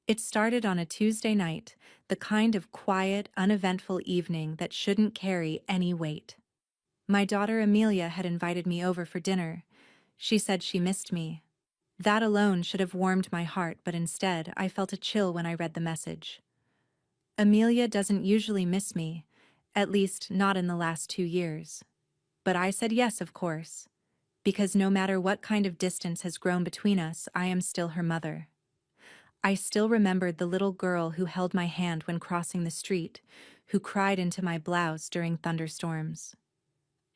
It started on a Tuesday night, the kind of quiet, uneventful evening that shouldn't carry any weight. My daughter Amelia had invited me over for dinner. She said she missed me. That alone should have warmed my heart, but instead I felt a chill when I read the message. Amelia doesn't usually miss me, at least not in the last 2 years. But I said yes, of course, because no matter what kind of distance has grown between us, I am still her mother. I still remembered the little girl who held my hand when crossing the street, who cried into my blouse during thunderstorms.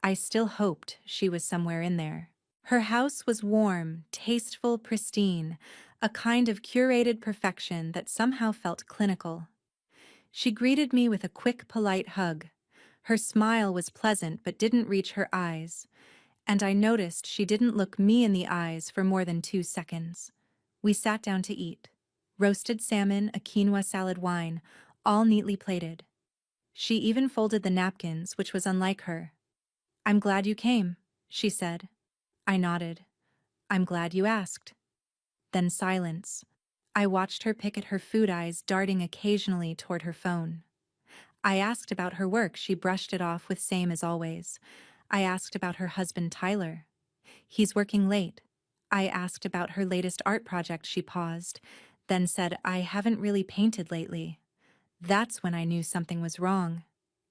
I still hoped she was somewhere in there. Her house was warm, tasteful, pristine, a kind of curated perfection that somehow felt clinical. She greeted me with a quick, polite hug. Her smile was pleasant but didn't reach her eyes, and I noticed she didn't look me in the eyes for more than 2 seconds. We sat down to eat. Roasted salmon, a quinoa salad, wine, all neatly plated. She even folded the napkins, which was unlike her. "I'm glad you came," she said. I nodded. "I'm glad you asked." Then silence. I watched her pick at her food, eyes darting occasionally toward her phone. I asked about her work. She brushed it off with same as always. I asked about her husband Tyler. "He's working late." I asked about her latest art project. She paused, then said, "I haven't really painted lately." That's when I knew something was wrong.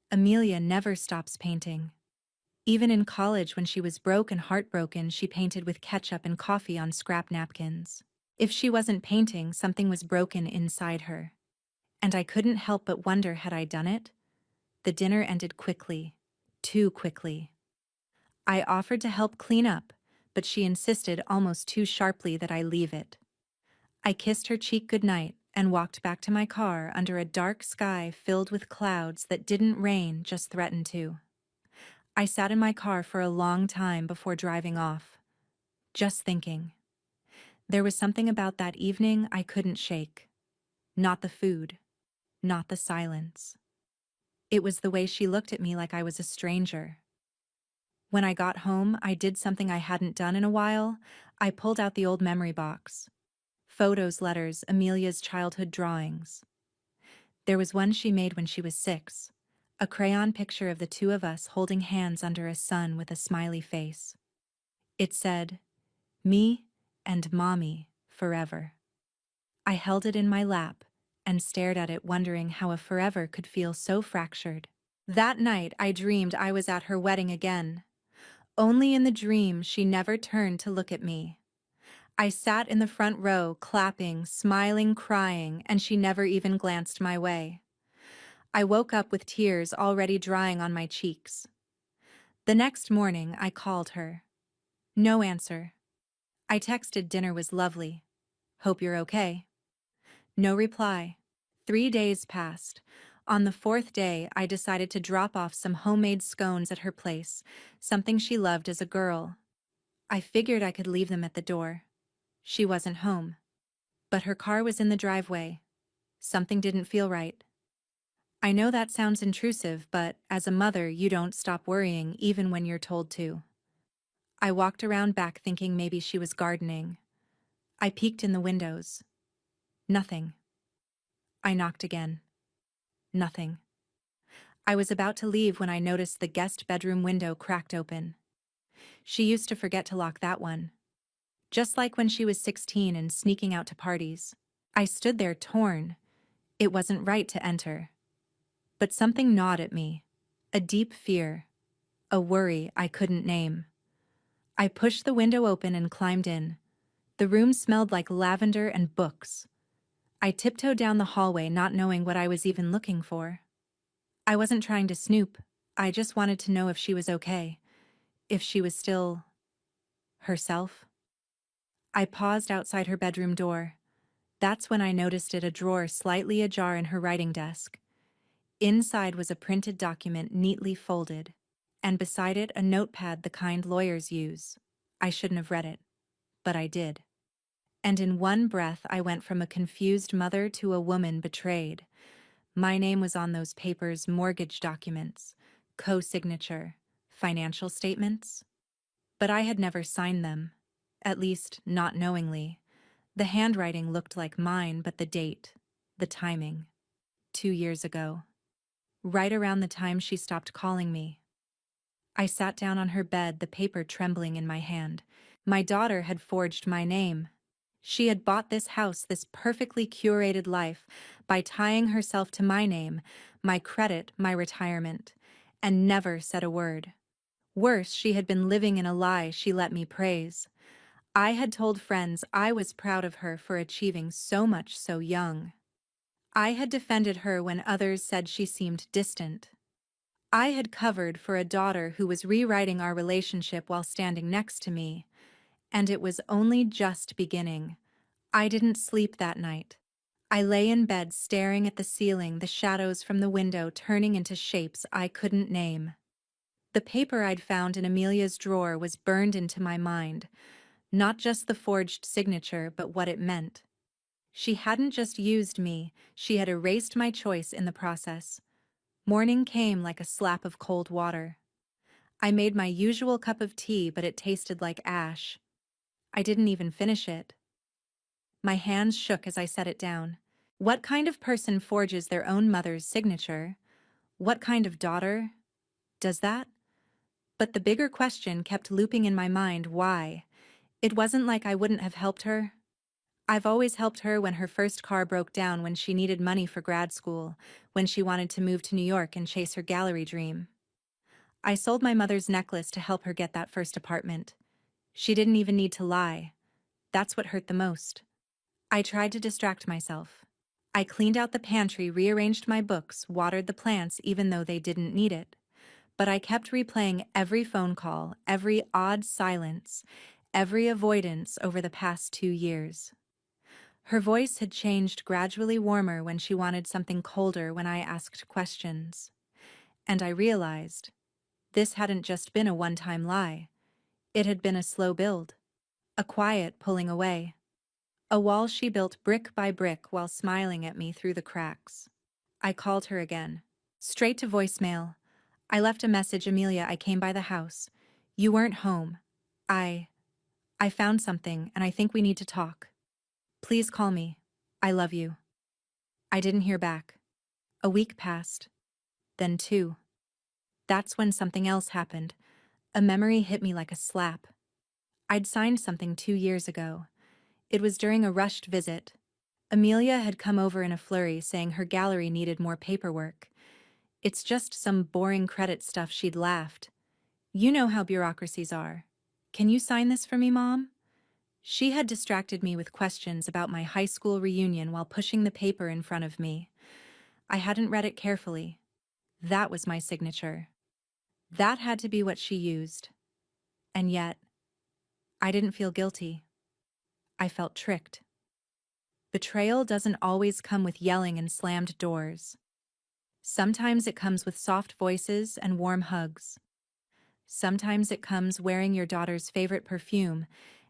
Amelia never stops painting. Even in college, when she was broke and heartbroken, she painted with ketchup and coffee on scrap napkins. If she wasn't painting, something was broken inside her. And I couldn't help but wonder, had I done it? The dinner ended quickly. Too quickly. I offered to help clean up, but she insisted almost too sharply that I leave it. I kissed her cheek goodnight and walked back to my car under a dark sky filled with clouds that didn't rain, just threatened to. I sat in my car for a long time before driving off, just thinking. There was something about that evening I couldn't shake. Not the food, not the silence. It was the way she looked at me, like I was a stranger. When I got home, I did something I hadn't done in a while. I pulled out the old memory box. Photos, letters, Amelia's childhood drawings. There was one she made when she was 6, a crayon picture of the two of us holding hands under a sun with a smiley face. It said, "Me and Mommy forever." I held it in my lap and stared at it, wondering how a forever could feel so fractured. That night I dreamed I was at her wedding again. Only in the dream she never turned to look at me. I sat in the front row, clapping, smiling, crying, and she never even glanced my way. I woke up with tears already drying on my cheeks. The next morning I called her. No answer. I texted, "Dinner was lovely. Hope you're okay." No reply. 3 days passed. On the 4th day, I decided to drop off some homemade scones at her place, something she loved as a girl. I figured I could leave them at the door. She wasn't home. But her car was in the driveway. Something didn't feel right. I know that sounds intrusive, but as a mother, you don't stop worrying even when you're told to. I walked around back thinking maybe she was gardening. I peeked in the windows. Nothing. I knocked again. Nothing. I was about to leave when I noticed the guest bedroom window cracked open. She used to forget to lock that one. Just like when she was 16 and sneaking out to parties. I stood there torn. It wasn't right to enter. But something gnawed at me. A deep fear. A worry I couldn't name. I pushed the window open and climbed in. The room smelled like lavender and books. I tiptoed down the hallway, not knowing what I was even looking for. I wasn't trying to snoop. I just wanted to know if she was okay. If she was still herself. I paused outside her bedroom door. That's when I noticed it, a drawer slightly ajar in her writing desk. Inside was a printed document neatly folded, and beside it a notepad, the kind lawyers use. I shouldn't have read it, but I did. And in one breath I went from a confused mother to a woman betrayed. My name was on those papers, mortgage documents, co-signature, financial statements. But I had never signed them, at least not knowingly. The handwriting looked like mine, but the date, the timing, 2 years ago. Right around the time she stopped calling me. I sat down on her bed, the paper trembling in my hand. My daughter had forged my name. She had bought this house, this perfectly curated life, by tying herself to my name, my credit, my retirement, and never said a word. Worse, she had been living in a lie she let me praise. I had told friends I was proud of her for achieving so much so young. I had defended her when others said she seemed distant. I had covered for a daughter who was rewriting our relationship while standing next to me, and it was only just beginning. I didn't sleep that night. I lay in bed staring at the ceiling, the shadows from the window turning into shapes I couldn't name. The paper I'd found in Amelia's drawer was burned into my mind, not just the forged signature, but what it meant. She hadn't just used me, she had erased my choice in the process. Morning came like a slap of cold water. I made my usual cup of tea, but it tasted like ash. I didn't even finish it. My hands shook as I set it down. What kind of person forges their own mother's signature? What kind of daughter does that? But the bigger question kept looping in my mind: why? It wasn't like I wouldn't have helped her. I've always helped her when her first car broke down, when she needed money for grad school, when she wanted to move to New York and chase her gallery dream. I sold my mother's necklace to help her get that first apartment. She didn't even need to lie. That's what hurt the most. I tried to distract myself. I cleaned out the pantry, rearranged my books, watered the plants even though they didn't need it. But I kept replaying every phone call, every odd silence, every avoidance over the past 2 years. Her voice had changed, gradually warmer when she wanted something, colder when I asked questions. And I realized this hadn't just been a one-time lie. It had been a slow build, a quiet pulling away. A wall she built brick by brick while smiling at me through the cracks. I called her again. Straight to voicemail. I left a message: Amelia, I came by the house. You weren't home. I found something, and I think we need to talk. Please call me. I love you. I didn't hear back. A week passed. Then 2. That's when something else happened. A memory hit me like a slap. I'd signed something 2 years ago. It was during a rushed visit. Amelia had come over in a flurry, saying her gallery needed more paperwork. It's just some boring credit stuff, she'd laughed. You know how bureaucracies are. Can you sign this for me, Mom? She had distracted me with questions about my high school reunion while pushing the paper in front of me. I hadn't read it carefully. That was my signature. That had to be what she used. And yet, I didn't feel guilty. I felt tricked. Betrayal doesn't always come with yelling and slammed doors. Sometimes it comes with soft voices and warm hugs. Sometimes it comes wearing your daughter's favorite perfume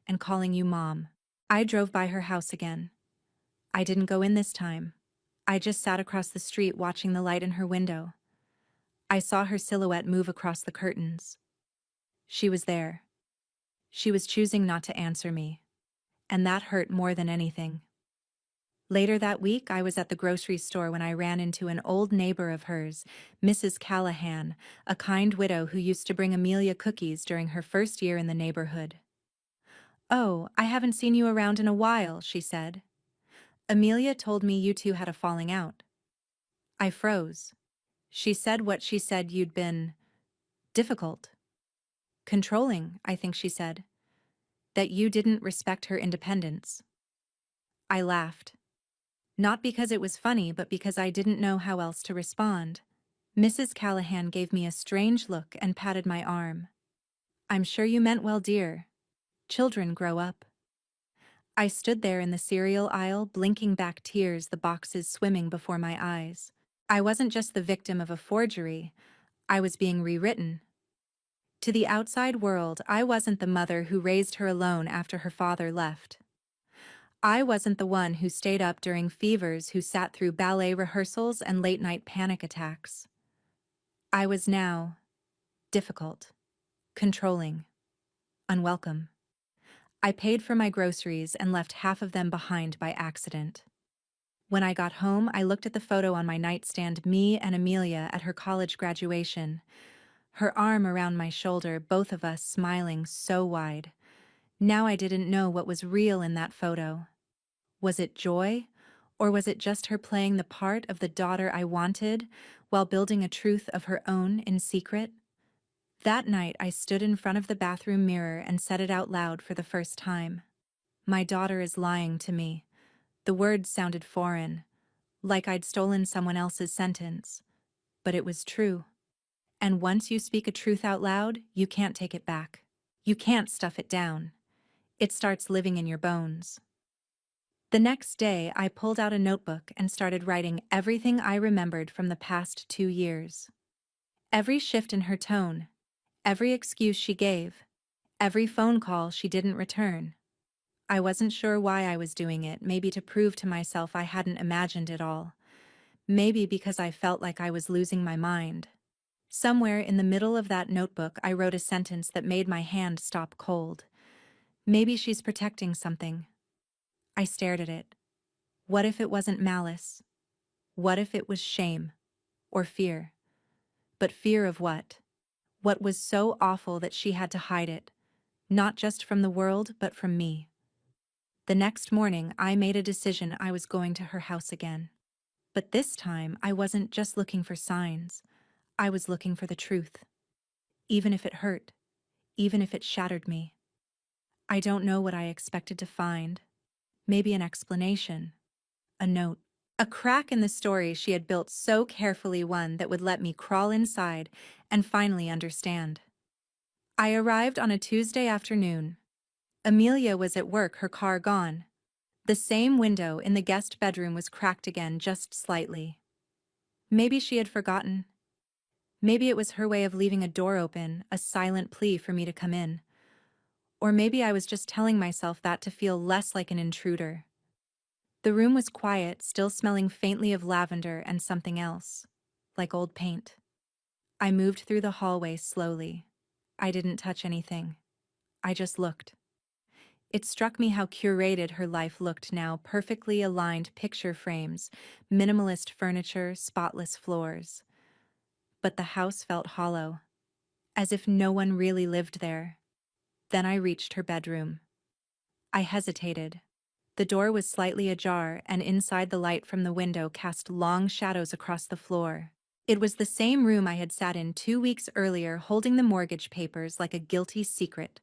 and calling you Mom. I drove by her house again. I didn't go in this time. I just sat across the street watching the light in her window. I saw her silhouette move across the curtains. She was there. She was choosing not to answer me. And that hurt more than anything. Later that week, I was at the grocery store when I ran into an old neighbor of hers, Mrs. Callahan, a kind widow who used to bring Amelia cookies during her first year in the neighborhood. "Oh, I haven't seen you around in a while," she said. "Amelia told me you two had a falling out." I froze. She said what she said: you'd been difficult. Controlling, I think she said. That you didn't respect her independence. I laughed. Not because it was funny, but because I didn't know how else to respond. Mrs. Callahan gave me a strange look and patted my arm. "I'm sure you meant well, dear. Children grow up." I stood there in the cereal aisle, blinking back tears, the boxes swimming before my eyes. I wasn't just the victim of a forgery. I was being rewritten. To the outside world, I wasn't the mother who raised her alone after her father left. I wasn't the one who stayed up during fevers, who sat through ballet rehearsals and late-night panic attacks. I was now difficult, controlling, unwelcome. I paid for my groceries and left half of them behind by accident. When I got home, I looked at the photo on my nightstand, me and Amelia at her college graduation. Her arm around my shoulder, both of us smiling so wide. Now I didn't know what was real in that photo. Was it joy? Or was it just her playing the part of the daughter I wanted while building a truth of her own in secret? That night I stood in front of the bathroom mirror and said it out loud for the first time. My daughter is lying to me. The words sounded foreign, like I'd stolen someone else's sentence. But it was true. And once you speak a truth out loud, you can't take it back. You can't stuff it down. It starts living in your bones. The next day, I pulled out a notebook and started writing everything I remembered from the past 2 years. Every shift in her tone, every excuse she gave, every phone call she didn't return. I wasn't sure why I was doing it, maybe to prove to myself I hadn't imagined it all. Maybe because I felt like I was losing my mind. Somewhere in the middle of that notebook, I wrote a sentence that made my hand stop cold. Maybe she's protecting something. I stared at it. What if it wasn't malice? What if it was shame? Or fear? But fear of what? What was so awful that she had to hide it? Not just from the world, but from me. The next morning, I made a decision I was going to her house again. But this time, I wasn't just looking for signs. I was looking for the truth. Even if it hurt. Even if it shattered me. I don't know what I expected to find. Maybe an explanation. A note. A crack in the story she had built so carefully, one that would let me crawl inside and finally understand. I arrived on a Tuesday afternoon. Amelia was at work, her car gone. The same window in the guest bedroom was cracked again, just slightly. Maybe she had forgotten. Maybe it was her way of leaving a door open, a silent plea for me to come in. Or maybe I was just telling myself that to feel less like an intruder. The room was quiet, still smelling faintly of lavender and something else, like old paint. I moved through the hallway slowly. I didn't touch anything. I just looked. It struck me how curated her life looked now, perfectly aligned picture frames, minimalist furniture, spotless floors. But the house felt hollow, as if no one really lived there. Then I reached her bedroom. I hesitated. The door was slightly ajar, and inside the light from the window cast long shadows across the floor. It was the same room I had sat in 2 weeks earlier, holding the mortgage papers like a guilty secret.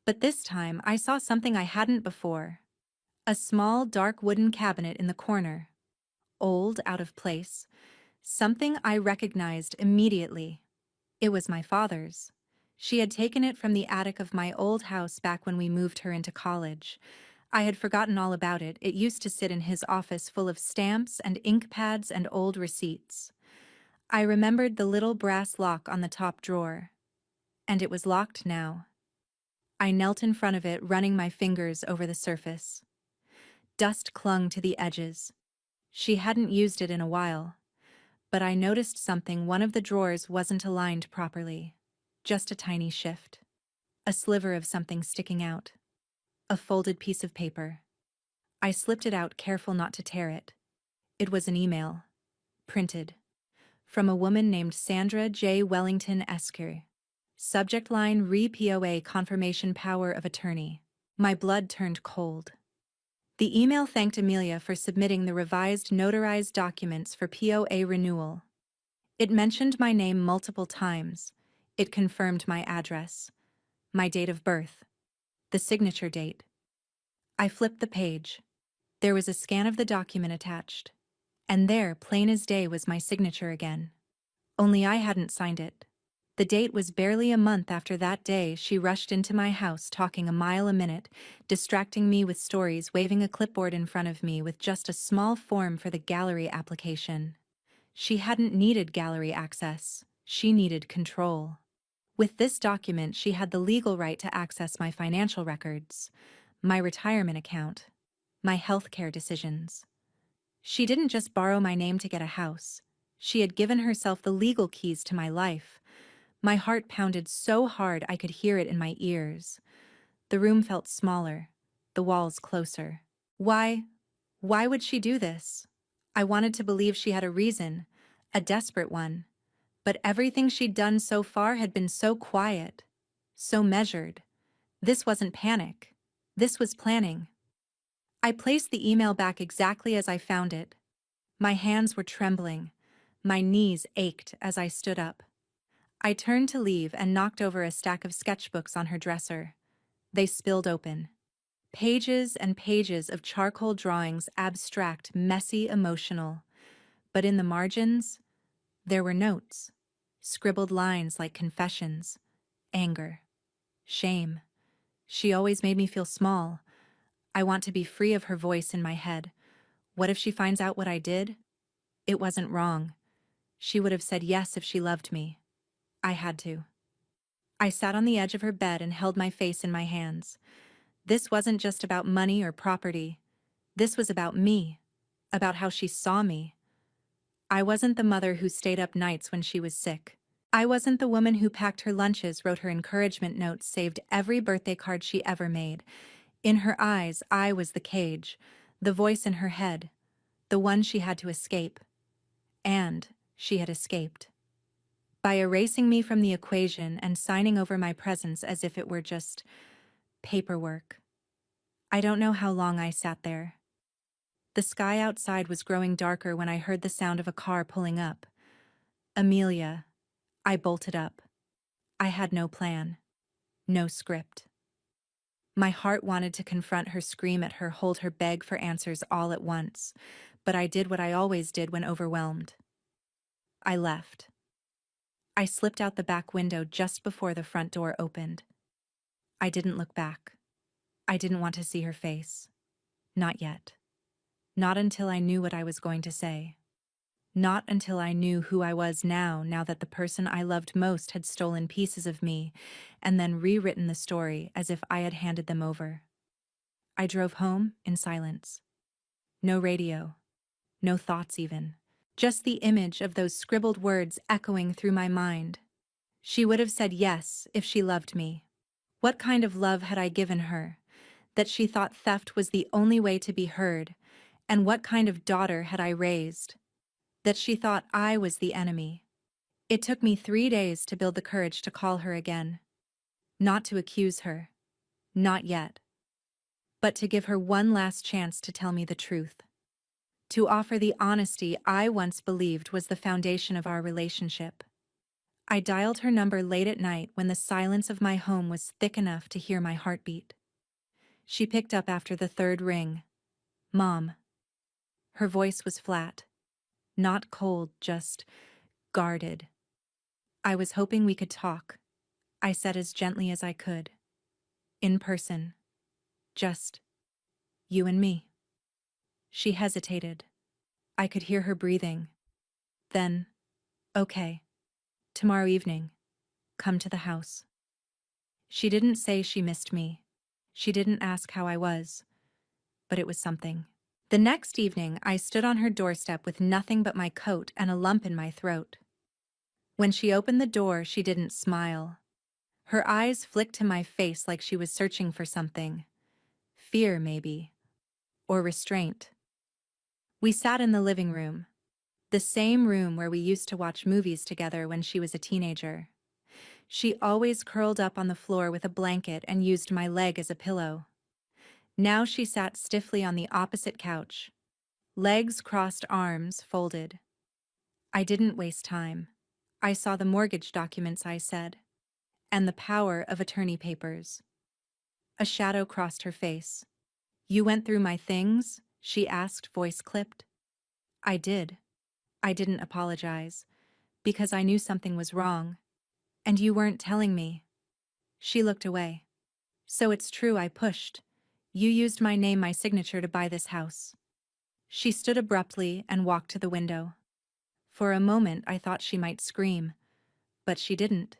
But this time I saw something I hadn't before. A small, dark wooden cabinet in the corner. Old, out of place. Something I recognized immediately. It was my father's. She had taken it from the attic of my old house back when we moved her into college. I had forgotten all about it. It used to sit in his office full of stamps and ink pads and old receipts. I remembered the little brass lock on the top drawer. And it was locked now. I knelt in front of it, running my fingers over the surface. Dust clung to the edges. She hadn't used it in a while. But I noticed something. One of the drawers wasn't aligned properly. Just a tiny shift. A sliver of something sticking out. A folded piece of paper. I slipped it out, careful not to tear it. It was an email. Printed. From a woman named Sandra J. Wellington Esker. Subject line: Re-POA confirmation power of attorney. My blood turned cold. The email thanked Amelia for submitting the revised notarized documents for POA renewal. It mentioned my name multiple times. It confirmed my address. My date of birth. The signature date. I flipped the page. There was a scan of the document attached. And there, plain as day, was my signature again. Only I hadn't signed it. The date was barely a month after that day she rushed into my house, talking a mile a minute, distracting me with stories, waving a clipboard in front of me with just a small form for the gallery application. She hadn't needed gallery access. She needed control. With this document, she had the legal right to access my financial records, my retirement account, my healthcare decisions. She didn't just borrow my name to get a house. She had given herself the legal keys to my life. My heart pounded so hard I could hear it in my ears. The room felt smaller, the walls closer. Why? Why would she do this? I wanted to believe she had a reason, a desperate one. But everything she'd done so far had been so quiet, so measured. This wasn't panic. This was planning. I placed the email back exactly as I found it. My hands were trembling. My knees ached as I stood up. I turned to leave and knocked over a stack of sketchbooks on her dresser. They spilled open. Pages and pages of charcoal drawings, abstract, messy, emotional. But in the margins, there were notes. Scribbled lines like confessions. Anger. Shame. She always made me feel small. I want to be free of her voice in my head. What if she finds out what I did? It wasn't wrong. She would have said yes if she loved me. I had to. I sat on the edge of her bed and held my face in my hands. This wasn't just about money or property. This was about me, about how she saw me. I wasn't the mother who stayed up nights when she was sick. I wasn't the woman who packed her lunches, wrote her encouragement notes, saved every birthday card she ever made. In her eyes, I was the cage, the voice in her head, the one she had to escape. And she had escaped. By erasing me from the equation and signing over my presence as if it were just paperwork. I don't know how long I sat there. The sky outside was growing darker when I heard the sound of a car pulling up. Amelia. I bolted up. I had no plan. No script. My heart wanted to confront her, scream at her, hold her, beg for answers all at once. But I did what I always did when overwhelmed. I left. I slipped out the back window just before the front door opened. I didn't look back. I didn't want to see her face. Not yet. Not until I knew what I was going to say. Not until I knew who I was now that the person I loved most had stolen pieces of me and then rewritten the story as if I had handed them over. I drove home in silence. No radio. No thoughts even. Just the image of those scribbled words echoing through my mind. She would have said yes if she loved me. What kind of love had I given her? That she thought theft was the only way to be heard? And what kind of daughter had I raised? That she thought I was the enemy? It took me 3 days to build the courage to call her again. Not to accuse her. Not yet. But to give her one last chance to tell me the truth. To offer the honesty I once believed was the foundation of our relationship. I dialed her number late at night when the silence of my home was thick enough to hear my heartbeat. She picked up after the third ring. Mom. Her voice was flat. Not cold, just guarded. I was hoping we could talk, I said as gently as I could. In person. Just you and me. She hesitated. I could hear her breathing. Then, okay. Tomorrow evening. Come to the house. She didn't say she missed me. She didn't ask how I was. But it was something. The next evening, I stood on her doorstep with nothing but my coat and a lump in my throat. When she opened the door, she didn't smile. Her eyes flicked to my face like she was searching for something. Fear, maybe. Or restraint. We sat in the living room. The same room where we used to watch movies together when she was a teenager. She always curled up on the floor with a blanket and used my leg as a pillow. Now she sat stiffly on the opposite couch. Legs crossed, arms folded. I didn't waste time. I saw the mortgage documents, I said. And the power of attorney papers. A shadow crossed her face. You went through my things? She asked, voice clipped. I did. I didn't apologize. Because I knew something was wrong. And you weren't telling me. She looked away. So it's true, I pushed. You used my name, my signature, to buy this house. She stood abruptly and walked to the window. For a moment I thought she might scream. But she didn't.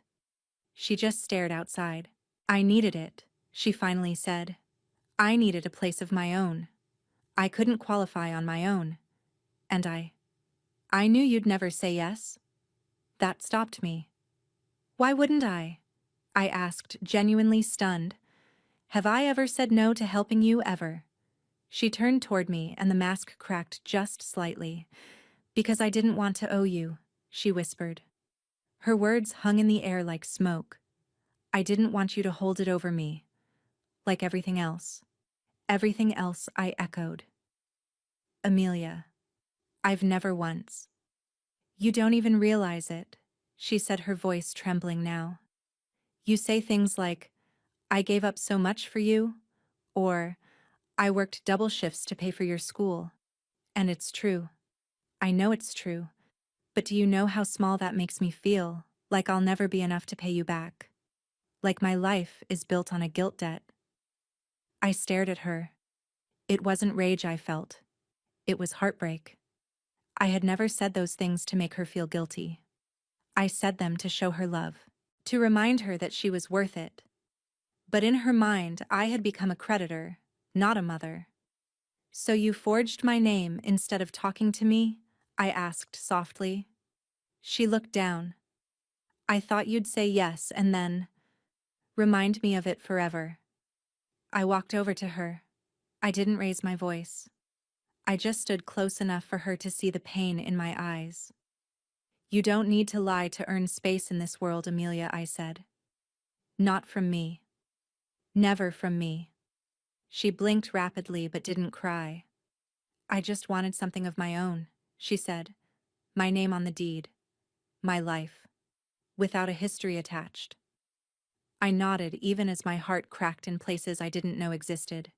She just stared outside. I needed it, she finally said. I needed a place of my own. I couldn't qualify on my own. And I knew you'd never say yes. That stopped me. Why wouldn't I? I asked, genuinely stunned. Have I ever said no to helping you ever? She turned toward me and the mask cracked just slightly. Because I didn't want to owe you, she whispered. Her words hung in the air like smoke. I didn't want you to hold it over me. Like everything else. Everything else, I echoed. Amelia. I've never once. You don't even realize it, she said, her voice trembling now. You say things like, I gave up so much for you, or I worked double shifts to pay for your school. And it's true. I know it's true. But do you know how small that makes me feel? Like I'll never be enough to pay you back. Like my life is built on a guilt debt. I stared at her. It wasn't rage I felt. It was heartbreak. I had never said those things to make her feel guilty. I said them to show her love, to remind her that she was worth it. But in her mind, I had become a creditor, not a mother. So you forged my name instead of talking to me? I asked softly. She looked down. I thought you'd say yes and then remind me of it forever. I walked over to her. I didn't raise my voice. I just stood close enough for her to see the pain in my eyes. You don't need to lie to earn space in this world, Amelia, I said. Not from me. Never from me. She blinked rapidly but didn't cry. I just wanted something of my own, she said. My name on the deed. My life. Without a history attached. I nodded even as my heart cracked in places I didn't know existed.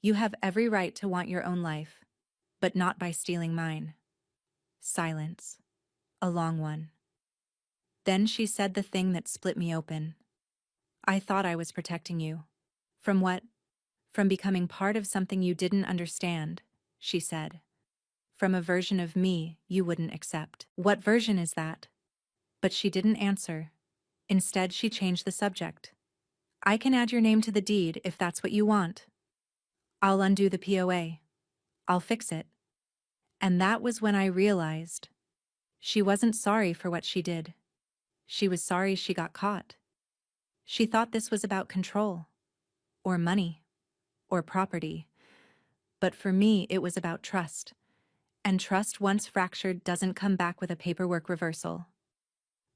You have every right to want your own life, but not by stealing mine. Silence. A long one. Then she said the thing that split me open. I thought I was protecting you. From what? From becoming part of something you didn't understand, she said. From a version of me you wouldn't accept. What version is that? But she didn't answer. Instead, she changed the subject. I can add your name to the deed if that's what you want. I'll undo the POA. I'll fix it. And that was when I realized she wasn't sorry for what she did. She was sorry she got caught. She thought this was about control, or money, or property. But for me, it was about trust. And trust, once fractured, doesn't come back with a paperwork reversal.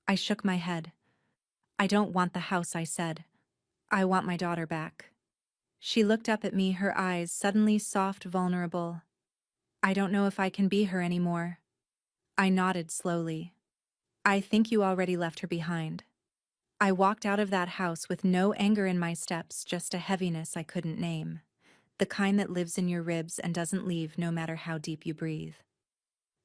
I shook my head. I don't want the house, I said. I want my daughter back. She looked up at me, her eyes suddenly soft, vulnerable. I don't know if I can be her anymore. I nodded slowly. I think you already left her behind. I walked out of that house with no anger in my steps, just a heaviness I couldn't name. The kind that lives in your ribs and doesn't leave no matter how deep you breathe.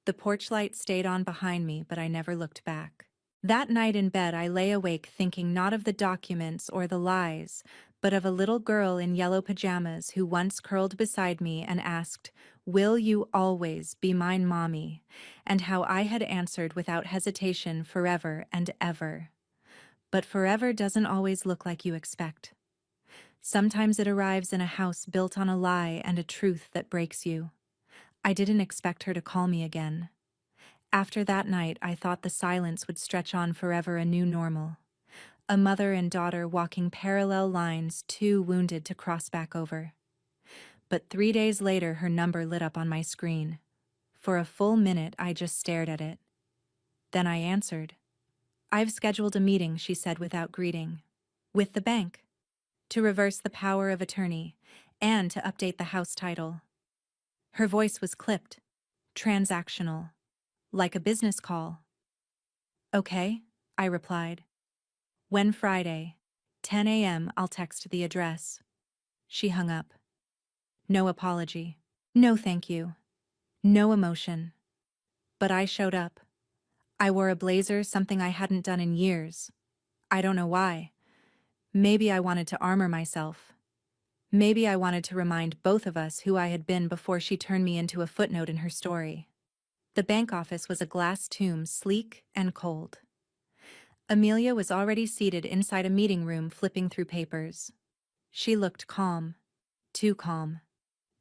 The porch light stayed on behind me, but I never looked back. That night in bed I lay awake thinking not of the documents or the lies, but of a little girl in yellow pajamas who once curled beside me and asked, "Will you always be mine, mommy?" And how I had answered without hesitation, forever and ever. But forever doesn't always look like you expect. Sometimes it arrives in a house built on a lie and a truth that breaks you. I didn't expect her to call me again. After that night, I thought the silence would stretch on forever, a new normal. A mother and daughter walking parallel lines, too wounded to cross back over. But 3 days later, her number lit up on my screen. For a full minute, I just stared at it. Then I answered. I've scheduled a meeting, she said without greeting. With the bank. To reverse the power of attorney, and to update the house title. Her voice was clipped, transactional, like a business call. Okay, I replied. When Friday, 10 a.m., I'll text the address. She hung up. No apology. No thank you. No emotion. But I showed up. I wore a blazer, something I hadn't done in years. I don't know why. Maybe I wanted to armor myself. Maybe I wanted to remind both of us who I had been before she turned me into a footnote in her story. The bank office was a glass tomb, sleek and cold. Amelia was already seated inside a meeting room, flipping through papers. She looked calm. Too calm.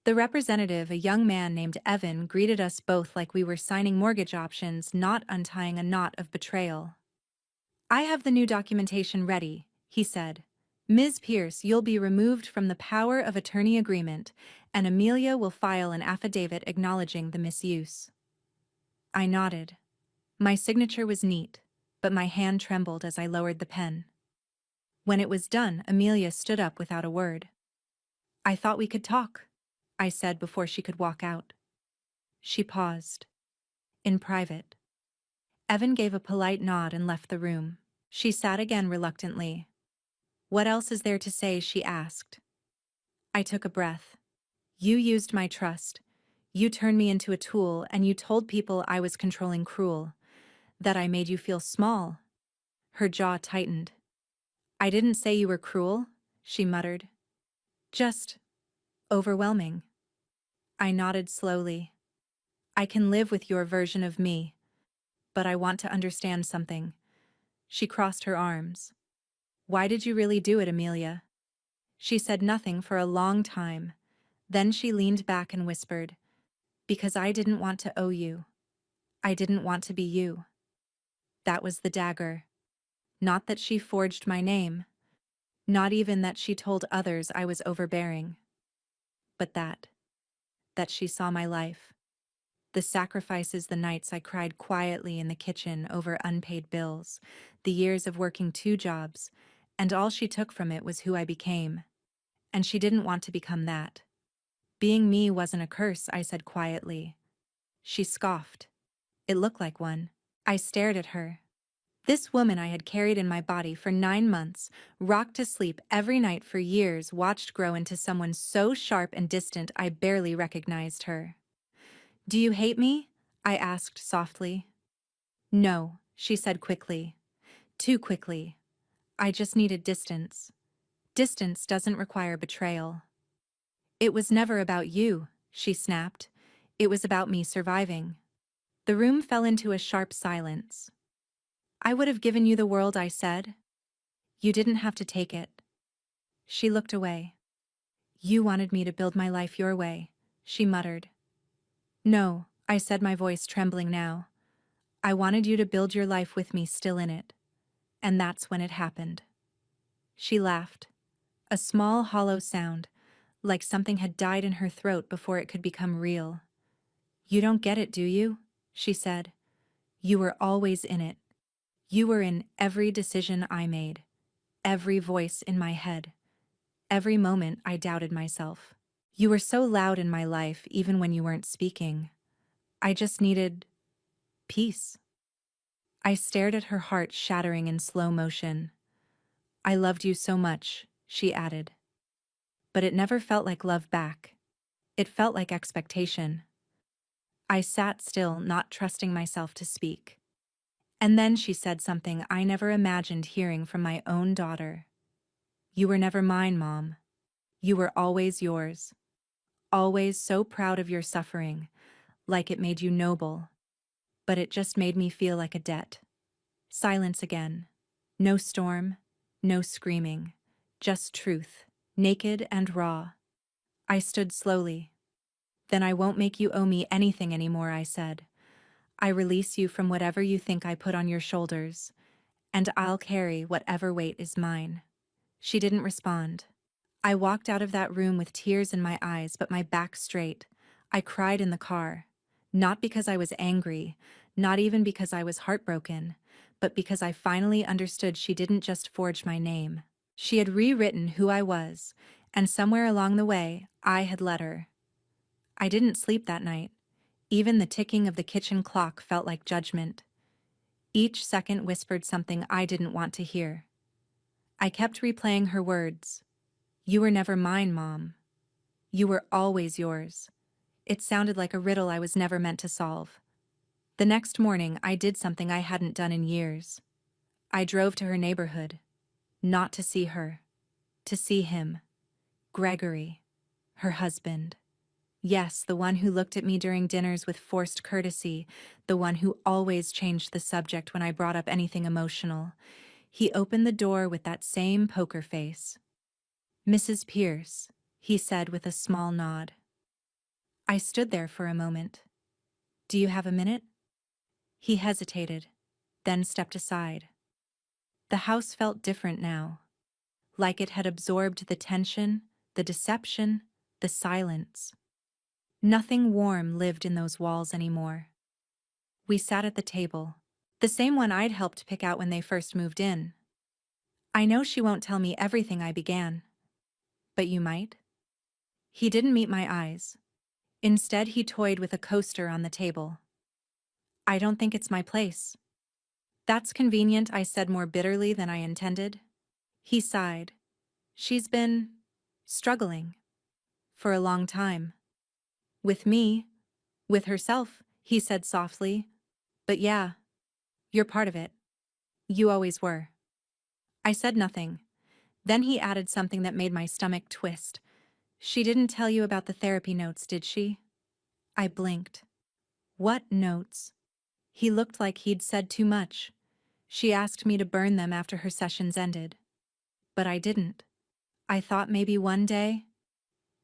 The representative, a young man named Evan, greeted us both like we were signing mortgage options, not untying a knot of betrayal. I have the new documentation ready, he said. Ms. Pierce, you'll be removed from the power of attorney agreement, and Amelia will file an affidavit acknowledging the misuse. I nodded. My signature was neat, but my hand trembled as I lowered the pen. When it was done, Amelia stood up without a word. I thought we could talk, I said before she could walk out. She paused. In private. Evan gave a polite nod and left the room. She sat again reluctantly. What else is there to say? She asked. I took a breath. You used my trust. You turned me into a tool, and you told people I was controlling, cruel, that I made you feel small. Her jaw tightened. I didn't say you were cruel, she muttered. Just overwhelming. I nodded slowly. I can live with your version of me, but I want to understand something. She crossed her arms. Why did you really do it, Amelia? She said nothing for a long time. Then she leaned back and whispered, because I didn't want to owe you. I didn't want to be you. That was the dagger. Not that she forged my name. Not even that she told others I was overbearing. But that she saw my life. The sacrifices, the nights I cried quietly in the kitchen over unpaid bills, the years of working 2 jobs, and all she took from it was who I became. And she didn't want to become that. Being me wasn't a curse, I said quietly. She scoffed. It looked like one. I stared at her. This woman I had carried in my body for 9 months, rocked to sleep every night for years, watched grow into someone so sharp and distant I barely recognized her. Do you hate me? I asked softly. No, she said quickly. Too quickly. I just needed distance. Distance doesn't require betrayal. It was never about you, she snapped. It was about me surviving. The room fell into a sharp silence. I would have given you the world, I said. You didn't have to take it. She looked away. You wanted me to build my life your way, she muttered. No, I said, my voice trembling now. I wanted you to build your life with me still in it. And that's when it happened. She laughed. A small, hollow sound, like something had died in her throat before it could become real. You don't get it, do you? She said. You were always in it. You were in every decision I made, every voice in my head, every moment I doubted myself. You were so loud in my life even when you weren't speaking. I just needed peace. I stared at her, heart shattering in slow motion. I loved you so much, she added. But it never felt like love back. It felt like expectation. I sat still, not trusting myself to speak. And then she said something I never imagined hearing from my own daughter. You were never mine, Mom. You were always yours. Always so proud of your suffering, like it made you noble. But it just made me feel like a debt. Silence again. No storm, no screaming. Just truth, naked and raw. I stood slowly. Then I won't make you owe me anything anymore, I said. I release you from whatever you think I put on your shoulders, and I'll carry whatever weight is mine. She didn't respond. I walked out of that room with tears in my eyes but my back straight. I cried in the car. Not because I was angry, not even because I was heartbroken, but because I finally understood she didn't just forge my name. She had rewritten who I was, and somewhere along the way, I had let her. I didn't sleep that night. Even the ticking of the kitchen clock felt like judgment. Each second whispered something I didn't want to hear. I kept replaying her words. You were never mine, Mom. You were always yours. It sounded like a riddle I was never meant to solve. The next morning, I did something I hadn't done in years. I drove to her neighborhood. Not to see her. To see him. Gregory. Her husband. Yes, the one who looked at me during dinners with forced courtesy, the one who always changed the subject when I brought up anything emotional. He opened the door with that same poker face. Mrs. Pierce, he said with a small nod. I stood there for a moment. Do you have a minute? He hesitated, then stepped aside. The house felt different now. like it had absorbed the tension, the deception, the silence. Nothing warm lived in those walls anymore. We sat at the table, the same one I'd helped pick out when they first moved in. I know she won't tell me everything I began. But you might? He didn't meet my eyes. Instead, he toyed with a coaster on the table. I don't think it's my place. That's convenient, I said more bitterly than I intended. He sighed. She's been struggling for a long time. With me, with herself, he said softly. But yeah, you're part of it. You always were. I said nothing. Then he added something that made my stomach twist. She didn't tell you about the therapy notes, did she? I blinked. What notes? He looked like he'd said too much. She asked me to burn them after her sessions ended. But I didn't. I thought maybe one day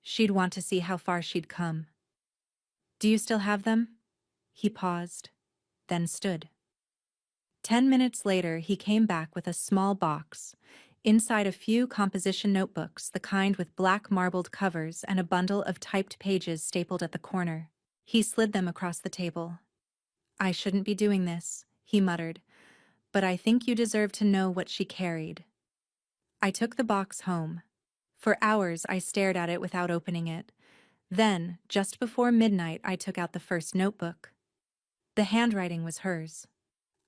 she'd want to see how far she'd come. Do you still have them? He paused, then stood. 10 minutes later, he came back with a small box. Inside a few composition notebooks, the kind with black marbled covers and a bundle of typed pages stapled at the corner. He slid them across the table. I shouldn't be doing this, he muttered, but I think you deserve to know what she carried. I took the box home. For hours, I stared at it without opening it. Then, just before midnight, I took out the first notebook. The handwriting was hers.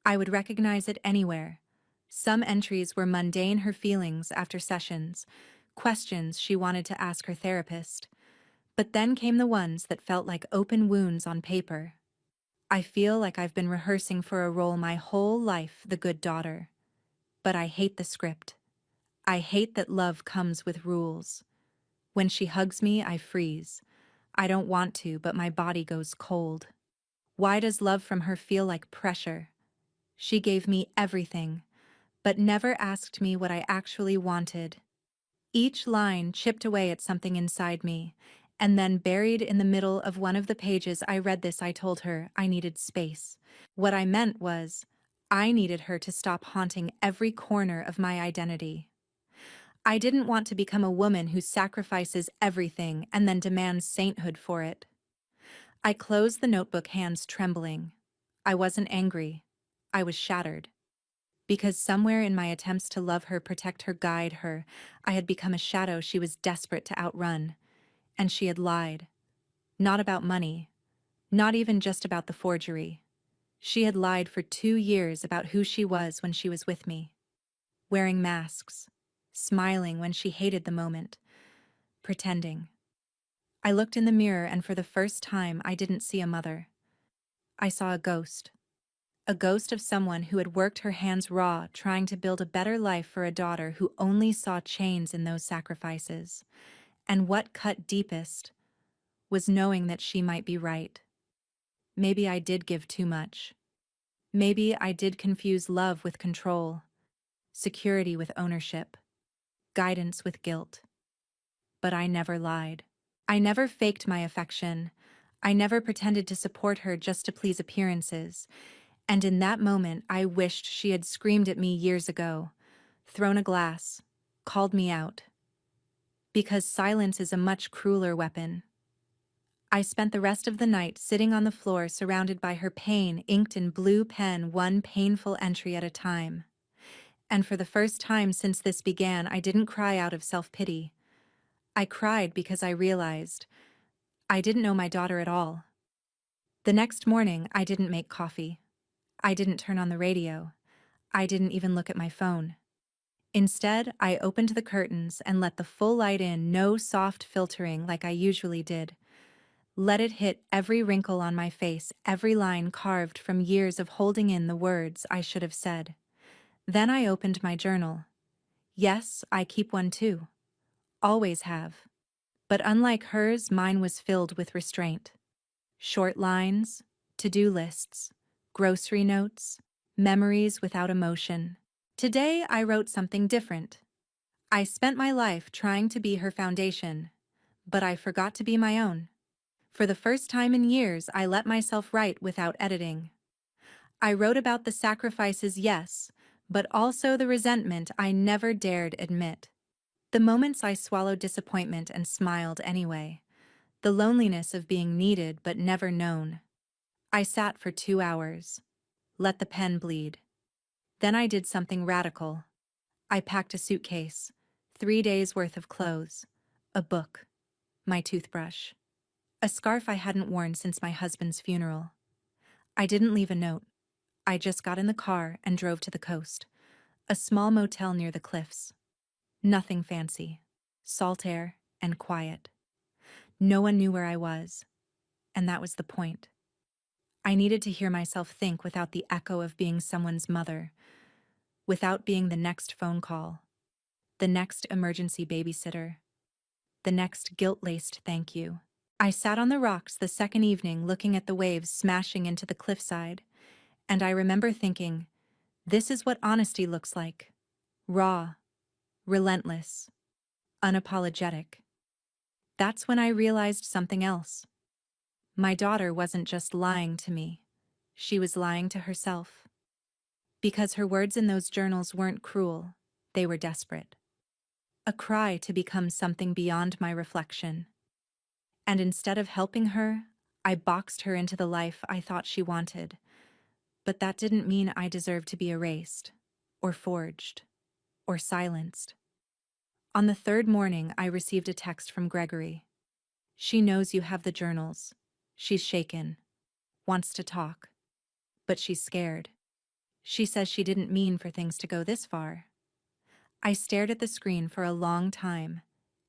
I would recognize it anywhere. Some entries were mundane, her feelings after sessions, questions she wanted to ask her therapist. But then came the ones that felt like open wounds on paper. I feel like I've been rehearsing for a role my whole life, the good daughter. But I hate the script. I hate that love comes with rules. When she hugs me, I freeze. I don't want to, but my body goes cold. Why does love from her feel like pressure? She gave me everything, but never asked me what I actually wanted. Each line chipped away at something inside me, and then buried in the middle of one of the pages I read this. I told her I needed space. What I meant was, I needed her to stop haunting every corner of my identity. I didn't want to become a woman who sacrifices everything and then demands sainthood for it. I closed the notebook, hands trembling. I wasn't angry. I was shattered. Because somewhere in my attempts to love her, protect her, guide her, I had become a shadow she was desperate to outrun. And she had lied. Not about money. Not even just about the forgery. She had lied for 2 years about who she was when she was with me. Wearing masks. Smiling when she hated the moment. Pretending. I looked in the mirror, and for the first time I didn't see a mother. I saw a ghost. A ghost of someone who had worked her hands raw, trying to build a better life for a daughter who only saw chains in those sacrifices. And what cut deepest was knowing that she might be right. Maybe I did give too much. Maybe I did confuse love with control, security with ownership, guidance with guilt. But I never lied. I never faked my affection. I never pretended to support her just to please appearances. And in that moment, I wished she had screamed at me years ago, thrown a glass, called me out. Because silence is a much crueler weapon. I spent the rest of the night sitting on the floor surrounded by her pain, inked in blue pen, one painful entry at a time. And for the first time since this began, I didn't cry out of self-pity. I cried because I realized I didn't know my daughter at all. The next morning, I didn't make coffee. I didn't turn on the radio. I didn't even look at my phone. Instead, I opened the curtains and let the full light in, no soft filtering like I usually did. Let it hit every wrinkle on my face, every line carved from years of holding in the words I should have said. Then I opened my journal. Yes, I keep one too. Always have. But unlike hers, mine was filled with restraint. Short lines, to-do lists, grocery notes, memories without emotion. Today I wrote something different. I spent my life trying to be her foundation, but I forgot to be my own. For the first time in years, I let myself write without editing. I wrote about the sacrifices, yes, but also the resentment I never dared admit. The moments I swallowed disappointment and smiled anyway. The loneliness of being needed but never known. I sat for 2 hours. Let the pen bleed. Then I did something radical. I packed a suitcase, 3 days worth of clothes, a book, my toothbrush, a scarf I hadn't worn since my husband's funeral. I didn't leave a note. I just got in the car and drove to the coast, a small motel near the cliffs. Nothing fancy, salt air and quiet. No one knew where I was, and that was the point. I needed to hear myself think without the echo of being someone's mother, without being the next phone call, the next emergency babysitter, the next guilt-laced thank you. I sat on the rocks the second evening looking at the waves smashing into the cliffside, and I remember thinking, this is what honesty looks like. Raw, relentless, unapologetic. That's when I realized something else. My daughter wasn't just lying to me. She was lying to herself. Because her words in those journals weren't cruel, they were desperate. A cry to become something beyond my reflection. And instead of helping her, I boxed her into the life I thought she wanted. But that didn't mean I deserved to be erased, or forged, or silenced. On the third morning, I received a text from Gregory. She knows you have the journals. She's shaken, wants to talk, but she's scared. She says she didn't mean for things to go this far. I stared at the screen for a long time,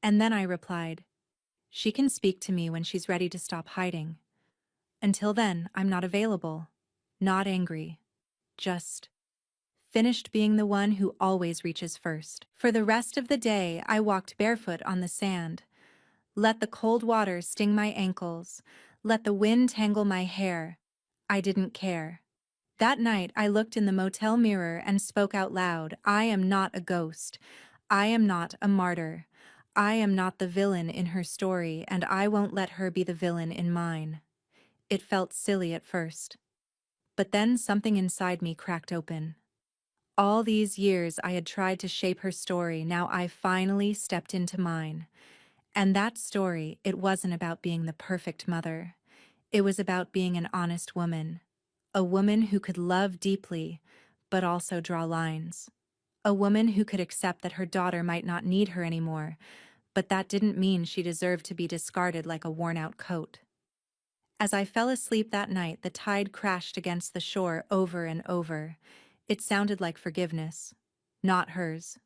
and then I replied, she can speak to me when she's ready to stop hiding. Until then, I'm not available, not angry, just finished being the one who always reaches first. For the rest of the day, I walked barefoot on the sand. Let the cold water sting my ankles. Let the wind tangle my hair. I didn't care. That night, I looked in the motel mirror and spoke out loud, I am not a ghost. I am not a martyr. I am not the villain in her story, and I won't let her be the villain in mine. It felt silly at first. But then something inside me cracked open. All these years I had tried to shape her story, now I finally stepped into mine. And that story, it wasn't about being the perfect mother. It was about being an honest woman. A woman who could love deeply, but also draw lines. A woman who could accept that her daughter might not need her anymore, but that didn't mean she deserved to be discarded like a worn-out coat. As I fell asleep that night, the tide crashed against the shore over and over. It sounded like forgiveness. Not hers.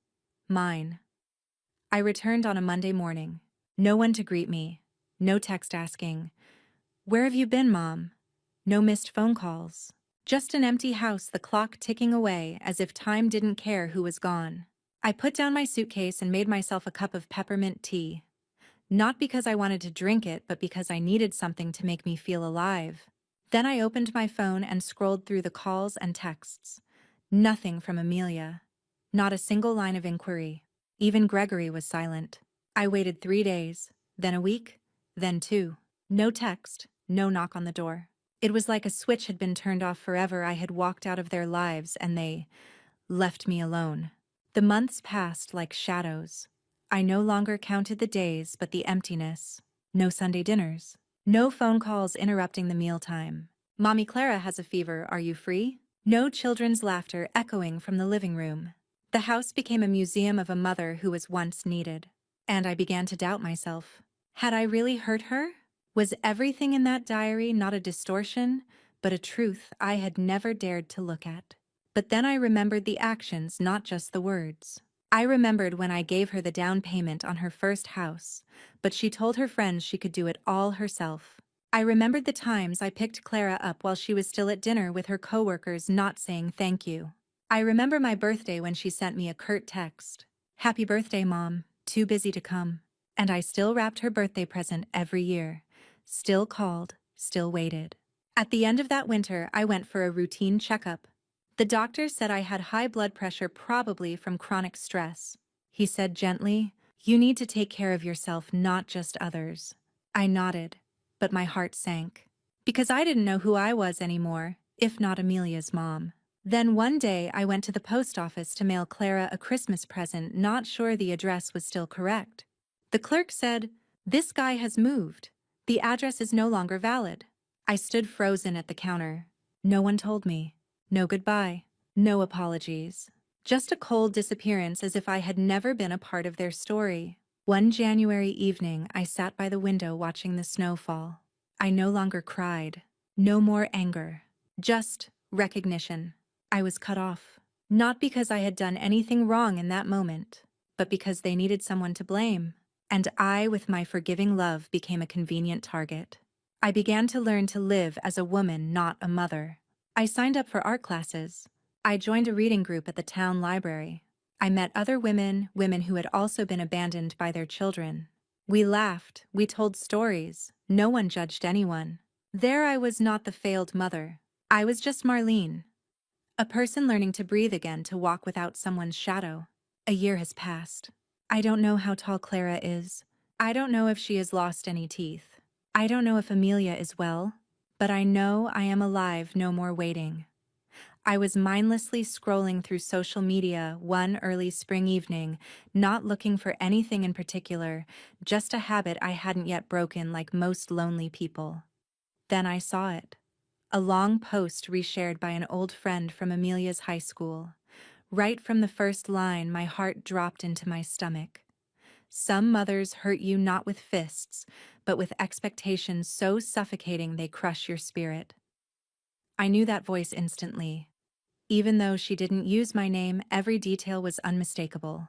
Mine. I returned on a Monday morning. No one to greet me. No text asking, "Where have you been, Mom?" No missed phone calls. Just an empty house, the clock ticking away as if time didn't care who was gone. I put down my suitcase and made myself a cup of peppermint tea. Not because I wanted to drink it, but because I needed something to make me feel alive. Then I opened my phone and scrolled through the calls and texts. Nothing from Amelia. Not a single line of inquiry. Even Gregory was silent. I waited 3 days, then a week, then 2. No text, no knock on the door. It was like a switch had been turned off forever. I had walked out of their lives and they left me alone. The months passed like shadows. I no longer counted the days, but the emptiness. No Sunday dinners. No phone calls interrupting the mealtime. Mommy Clara has a fever, are you free? No children's laughter echoing from the living room. The house became a museum of a mother who was once needed. And I began to doubt myself. Had I really hurt her? Was everything in that diary not a distortion, but a truth I had never dared to look at? But then I remembered the actions, not just the words. I remembered when I gave her the down payment on her first house, but she told her friends she could do it all herself. I remembered the times I picked Clara up while she was still at dinner with her coworkers, not saying thank you. I remember my birthday when she sent me a curt text. "Happy birthday, Mom. Too busy to come." And I still wrapped her birthday present every year. Still called, still waited. At the end of that winter, I went for a routine checkup. The doctor said I had high blood pressure, probably from chronic stress. He said gently, "You need to take care of yourself, not just others." I nodded, but my heart sank. Because I didn't know who I was anymore, if not Amelia's mom. Then one day I went to the post office to mail Clara a Christmas present, not sure the address was still correct. The clerk said, "This guy has moved. The address is no longer valid." I stood frozen at the counter. No one told me. No goodbye. No apologies. Just a cold disappearance, as if I had never been a part of their story. One January evening, I sat by the window watching the snow fall. I no longer cried. No more anger. Just recognition. I was cut off. Not because I had done anything wrong in that moment, but because they needed someone to blame. And I, with my forgiving love, became a convenient target. I began to learn to live as a woman, not a mother. I signed up for art classes. I joined a reading group at the town library. I met other women who had also been abandoned by their children. We laughed, we told stories, no one judged anyone. There I was not the failed mother. I was just Marlene. A person learning to breathe again, to walk without someone's shadow. A year has passed. I don't know how tall Clara is. I don't know if she has lost any teeth. I don't know if Amelia is well. But I know I am alive, no more waiting. I was mindlessly scrolling through social media one early spring evening, not looking for anything in particular, just a habit I hadn't yet broken like most lonely people. Then I saw it. A long post reshared by an old friend from Amelia's high school. Right from the first line, my heart dropped into my stomach. Some mothers hurt you not with fists, but with expectations so suffocating they crush your spirit. I knew that voice instantly. Even though she didn't use my name, every detail was unmistakable.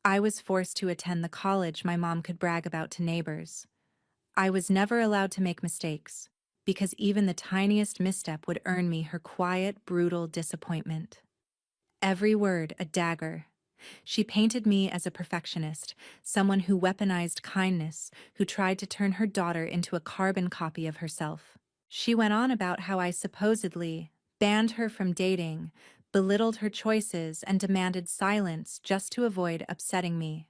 I was forced to attend the college my mom could brag about to neighbors. I was never allowed to make mistakes, because even the tiniest misstep would earn me her quiet, brutal disappointment. Every word a dagger. She painted me as a perfectionist, someone who weaponized kindness, who tried to turn her daughter into a carbon copy of herself. She went on about how I supposedly banned her from dating, belittled her choices, and demanded silence just to avoid upsetting me.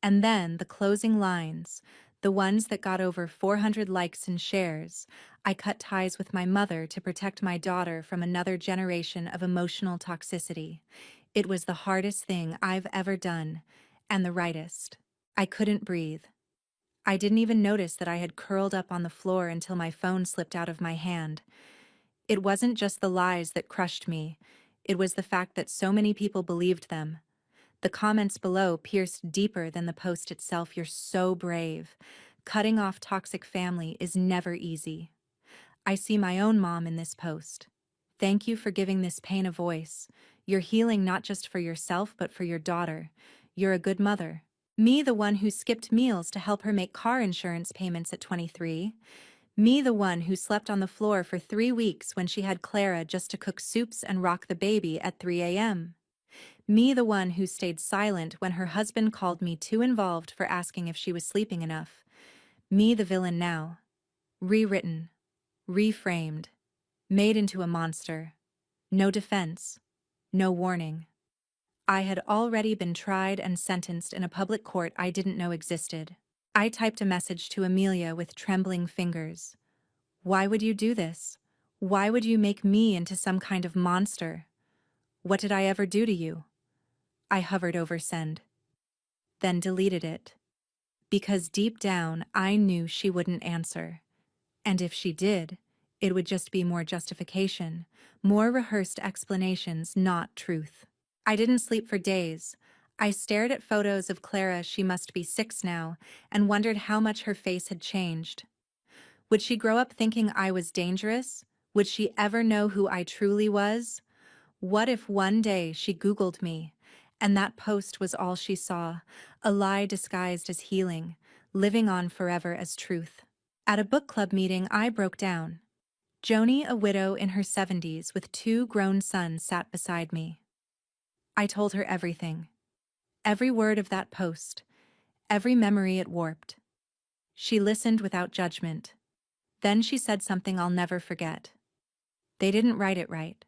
And then the closing lines, the ones that got over 400 likes and shares. I cut ties with my mother to protect my daughter from another generation of emotional toxicity. It was the hardest thing I've ever done, and the rightest. I couldn't breathe. I didn't even notice that I had curled up on the floor until my phone slipped out of my hand. It wasn't just the lies that crushed me. It was the fact that so many people believed them. The comments below pierced deeper than the post itself. "You're so brave. Cutting off toxic family is never easy." I see my own mom in this post. "Thank you for giving this pain a voice. You're healing not just for yourself but for your daughter. You're a good mother." Me, the one who skipped meals to help her make car insurance payments at 23. Me, the one who slept on the floor for 3 weeks when she had Clara just to cook soups and rock the baby at 3 a.m. Me, the one who stayed silent when her husband called me too involved for asking if she was sleeping enough. Me, the villain now. Rewritten. Reframed. Made into a monster. No defense. No warning. I had already been tried and sentenced in a public court I didn't know existed. I typed a message to Amelia with trembling fingers. "Why would you do this? Why would you make me into some kind of monster? What did I ever do to you?" I hovered over send. Then deleted it. Because deep down, I knew she wouldn't answer. And if she did, it would just be more justification, more rehearsed explanations, not truth. I didn't sleep for days. I stared at photos of Clara, she must be 6 now, and wondered how much her face had changed. Would she grow up thinking I was dangerous? Would she ever know who I truly was? What if one day she Googled me, and that post was all she saw, a lie disguised as healing, living on forever as truth? At a book club meeting, I broke down. Joni, a widow in her 70s with 2 grown sons, sat beside me. I told her everything. Every word of that post. Every memory it warped. She listened without judgment. Then she said something I'll never forget. "They didn't write it right.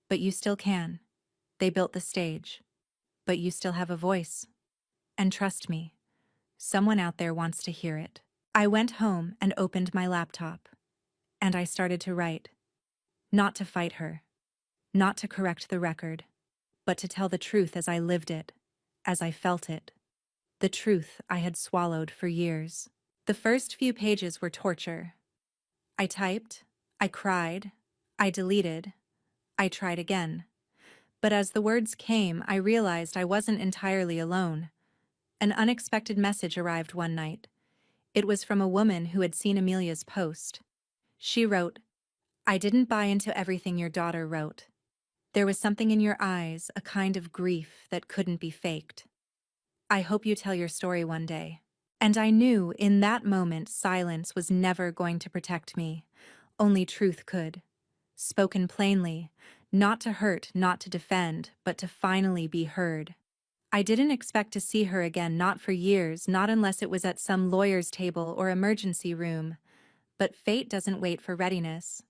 But you still can. They built the stage. But you still have a voice. And trust me, someone out there wants to hear it." I went home and opened my laptop. And I started to write. Not to fight her. not to correct the record, but to tell the truth as I lived it, as I felt it. The truth I had swallowed for years. The first few pages were torture. I typed, I cried, I deleted, I tried again. But as the words came, I realized I wasn't entirely alone. An unexpected message arrived one night. It was from a woman who had seen Amelia's post. She wrote, "I didn't buy into everything your daughter wrote. There was something in your eyes, a kind of grief that couldn't be faked. I hope you tell your story one day." And I knew in that moment silence was never going to protect me. Only truth could. Spoken plainly, not to hurt, not to defend, but to finally be heard. I didn't expect to see her again, not for years, not unless it was at some lawyer's table or emergency room. But fate doesn't wait for readiness.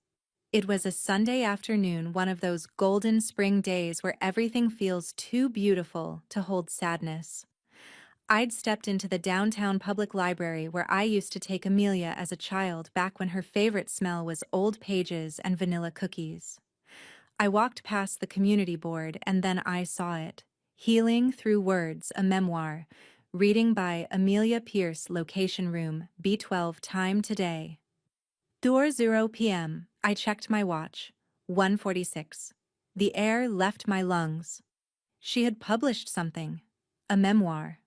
It was a Sunday afternoon, one of those golden spring days where everything feels too beautiful to hold sadness. I'd stepped into the downtown public library where I used to take Amelia as a child, back when her favorite smell was old pages and vanilla cookies. I walked past the community board and then I saw it. Healing Through Words, a memoir. Reading by Amelia Pierce, location room, B12, time today. 2:00 p.m. I checked my watch. 1:46. The air left my lungs. She had published something. A memoir.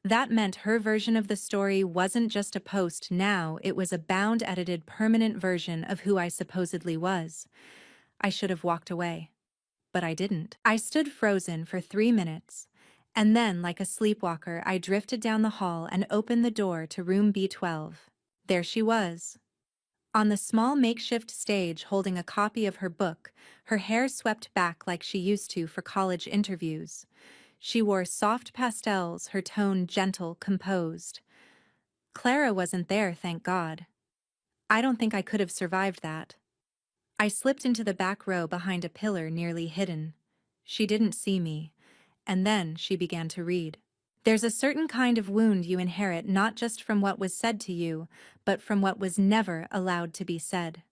That meant her version of the story wasn't just a post now, it was a bound-edited permanent version of who I supposedly was. I should have walked away. But I didn't. I stood frozen for 3 minutes. And then, like a sleepwalker, I drifted down the hall and opened the door to room B12. There she was. On the small makeshift stage, holding a copy of her book, her hair swept back like she used to for college interviews. She wore soft pastels, her tone gentle, composed. Clara wasn't there, thank God. I don't think I could have survived that. I slipped into the back row behind a pillar, nearly hidden. She didn't see me, and then she began to read. There's a certain kind of wound you inherit, not just from what was said to you, but from what was never allowed to be said.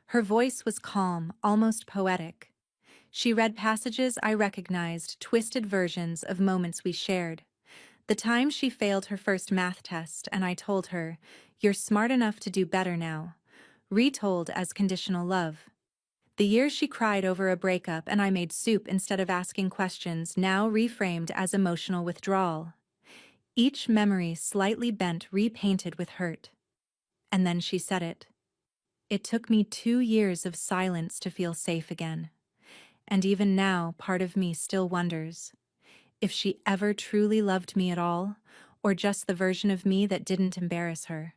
Her voice was calm, almost poetic. She read passages I recognized, twisted versions of moments we shared. The time she failed her first math test and I told her, "You're smart enough to do better now." Retold as conditional love. The year she cried over a breakup and I made soup instead of asking questions, now reframed as emotional withdrawal. Each memory slightly bent, repainted with hurt. And then she said it. It took me 2 years of silence to feel safe again. And even now, part of me still wonders if she ever truly loved me at all, or just the version of me that didn't embarrass her.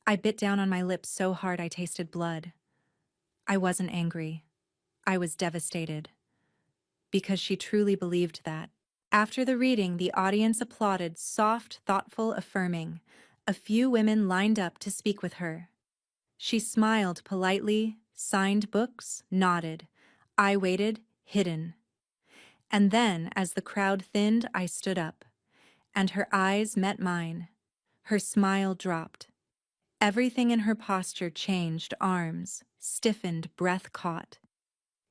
I bit down on my lips so hard I tasted blood. I wasn't angry. I was devastated. Because she truly believed that. After the reading, the audience applauded, soft, thoughtful, affirming. A few women lined up to speak with her. She smiled politely, signed books, nodded. I waited, hidden. And then, as the crowd thinned, I stood up, and her eyes met mine. Her smile dropped. Everything in her posture changed, arms stiffened, breath caught.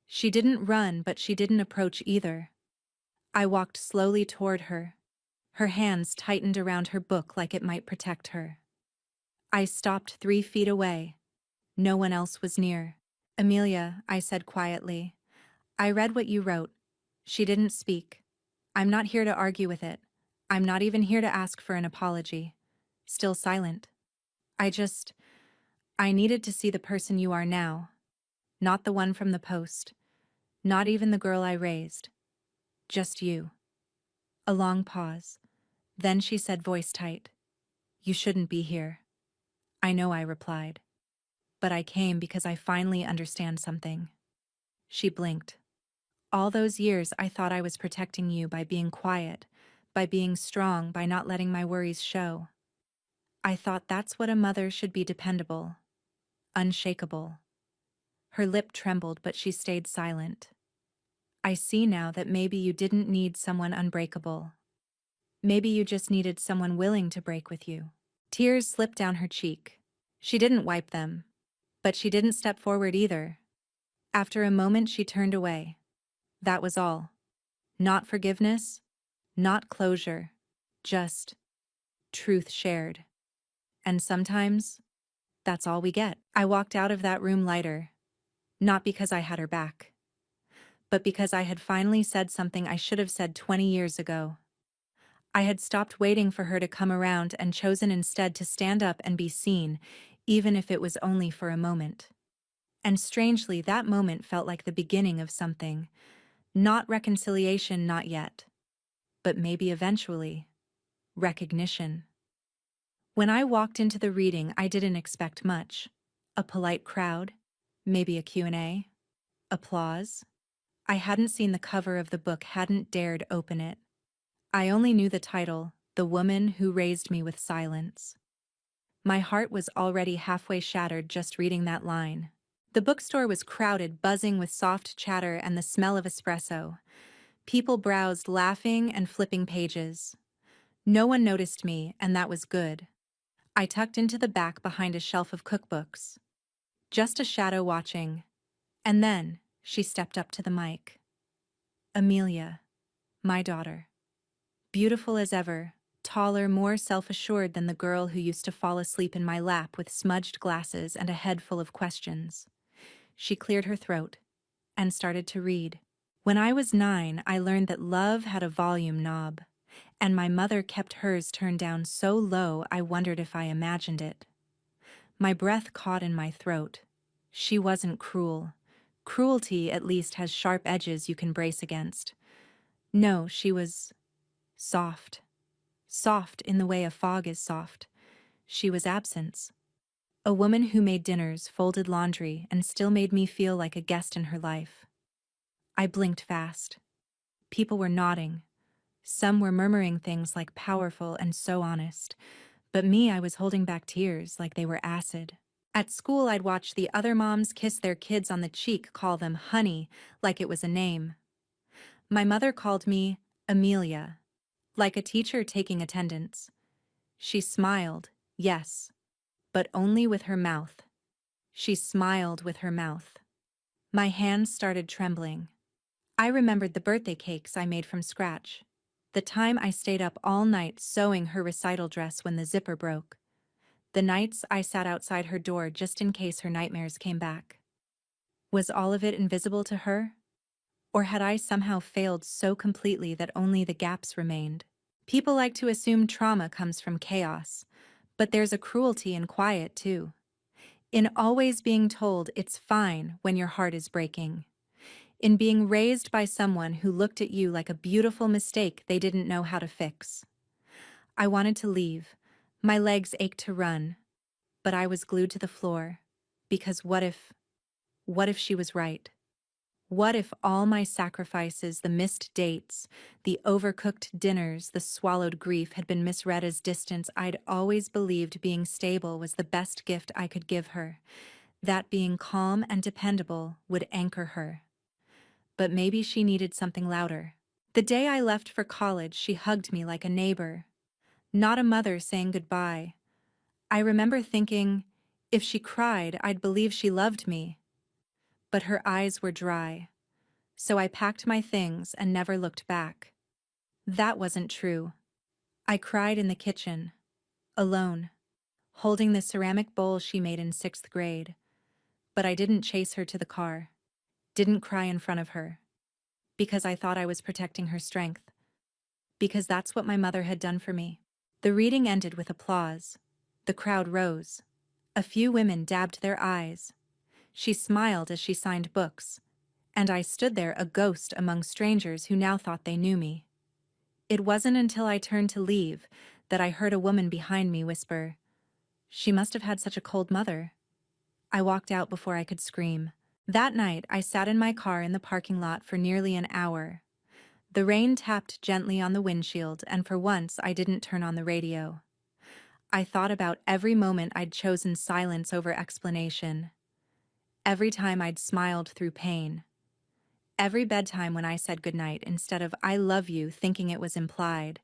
She didn't run, but she didn't approach either. I walked slowly toward her. Her hands tightened around her book like it might protect her. I stopped 3 feet away. No one else was near. "Amelia," I said quietly, "I read what you wrote." She didn't speak. I'm not here to argue with it. I'm not even here to ask for an apology. Still silent. I needed to see the person you are now. Not the one from the post. Not even the girl I raised. Just you. A long pause. Then she said, voice tight, "You shouldn't be here." "I know," I replied. "But I came because I finally understand something." She blinked. "All those years I thought I was protecting you by being quiet, by being strong, by not letting my worries show. I thought that's what a mother should be, dependable, unshakable." Her lip trembled, but she stayed silent. "I see now that maybe you didn't need someone unbreakable. Maybe you just needed someone willing to break with you." Tears slipped down her cheek. She didn't wipe them, but she didn't step forward either. After a moment, she turned away. That was all. Not forgiveness, not closure, just truth shared. And sometimes, that's all we get. I walked out of that room lighter, not because I had her back, but because I had finally said something I should have said 20 years ago. I had stopped waiting for her to come around and chosen instead to stand up and be seen, even if it was only for a moment. And strangely, that moment felt like the beginning of something. Not reconciliation, not yet. But maybe eventually, recognition. When I walked into the reading, I didn't expect much. A polite crowd, maybe a Q&A, applause. I hadn't seen the cover of the book, hadn't dared open it. I only knew the title, The Woman Who Raised Me with Silence. My heart was already halfway shattered just reading that line. The bookstore was crowded, buzzing with soft chatter and the smell of espresso. People browsed, laughing and flipping pages. No one noticed me, and that was good. I tucked into the back behind a shelf of cookbooks. Just a shadow watching. And then, she stepped up to the mic. Amelia, my daughter. Beautiful as ever, taller, more self-assured than the girl who used to fall asleep in my lap with smudged glasses and a head full of questions. She cleared her throat and started to read. When I was 9, I learned that love had a volume knob, and my mother kept hers turned down so low I wondered if I imagined it. My breath caught in my throat. She wasn't cruel. Cruelty at least has sharp edges you can brace against. No, she was soft. Soft in the way a fog is soft. She was absence. A woman who made dinners, folded laundry, and still made me feel like a guest in her life. I blinked fast. People were nodding. Some were murmuring things like powerful and so honest. But me, I was holding back tears like they were acid. At school, I'd watch the other moms kiss their kids on the cheek, call them honey, like it was a name. My mother called me Amelia, like a teacher taking attendance. She smiled, yes, but only with her mouth. She smiled with her mouth. My hands started trembling. I remembered the birthday cakes I made from scratch. The time I stayed up all night sewing her recital dress when the zipper broke. The nights I sat outside her door just in case her nightmares came back. Was all of it invisible to her? Or had I somehow failed so completely that only the gaps remained? People like to assume trauma comes from chaos, but there's a cruelty in quiet too. In always being told it's fine when your heart is breaking. In being raised by someone who looked at you like a beautiful mistake they didn't know how to fix. I wanted to leave. My legs ached to run. But I was glued to the floor. Because what if she was right? What if all my sacrifices, the missed dates, the overcooked dinners, the swallowed grief had been misread as distance? I'd always believed being stable was the best gift I could give her, that being calm and dependable would anchor her. But maybe she needed something louder. The day I left for college, she hugged me like a neighbor, not a mother saying goodbye. I remember thinking, if she cried, I'd believe she loved me. But her eyes were dry. So I packed my things and never looked back. That wasn't true. I cried in the kitchen, alone, holding the ceramic bowl she made in 6th grade. But I didn't chase her to the car, didn't cry in front of her, because I thought I was protecting her strength. Because that's what my mother had done for me. The reading ended with applause. The crowd rose. A few women dabbed their eyes. She smiled as she signed books. And I stood there a ghost among strangers who now thought they knew me. It wasn't until I turned to leave that I heard a woman behind me whisper, "She must have had such a cold mother." I walked out before I could scream. That night, I sat in my car in the parking lot for nearly an hour. The rain tapped gently on the windshield, and for once I didn't turn on the radio. I thought about every moment I'd chosen silence over explanation. Every time I'd smiled through pain. Every bedtime when I said goodnight instead of "I love you," thinking it was implied.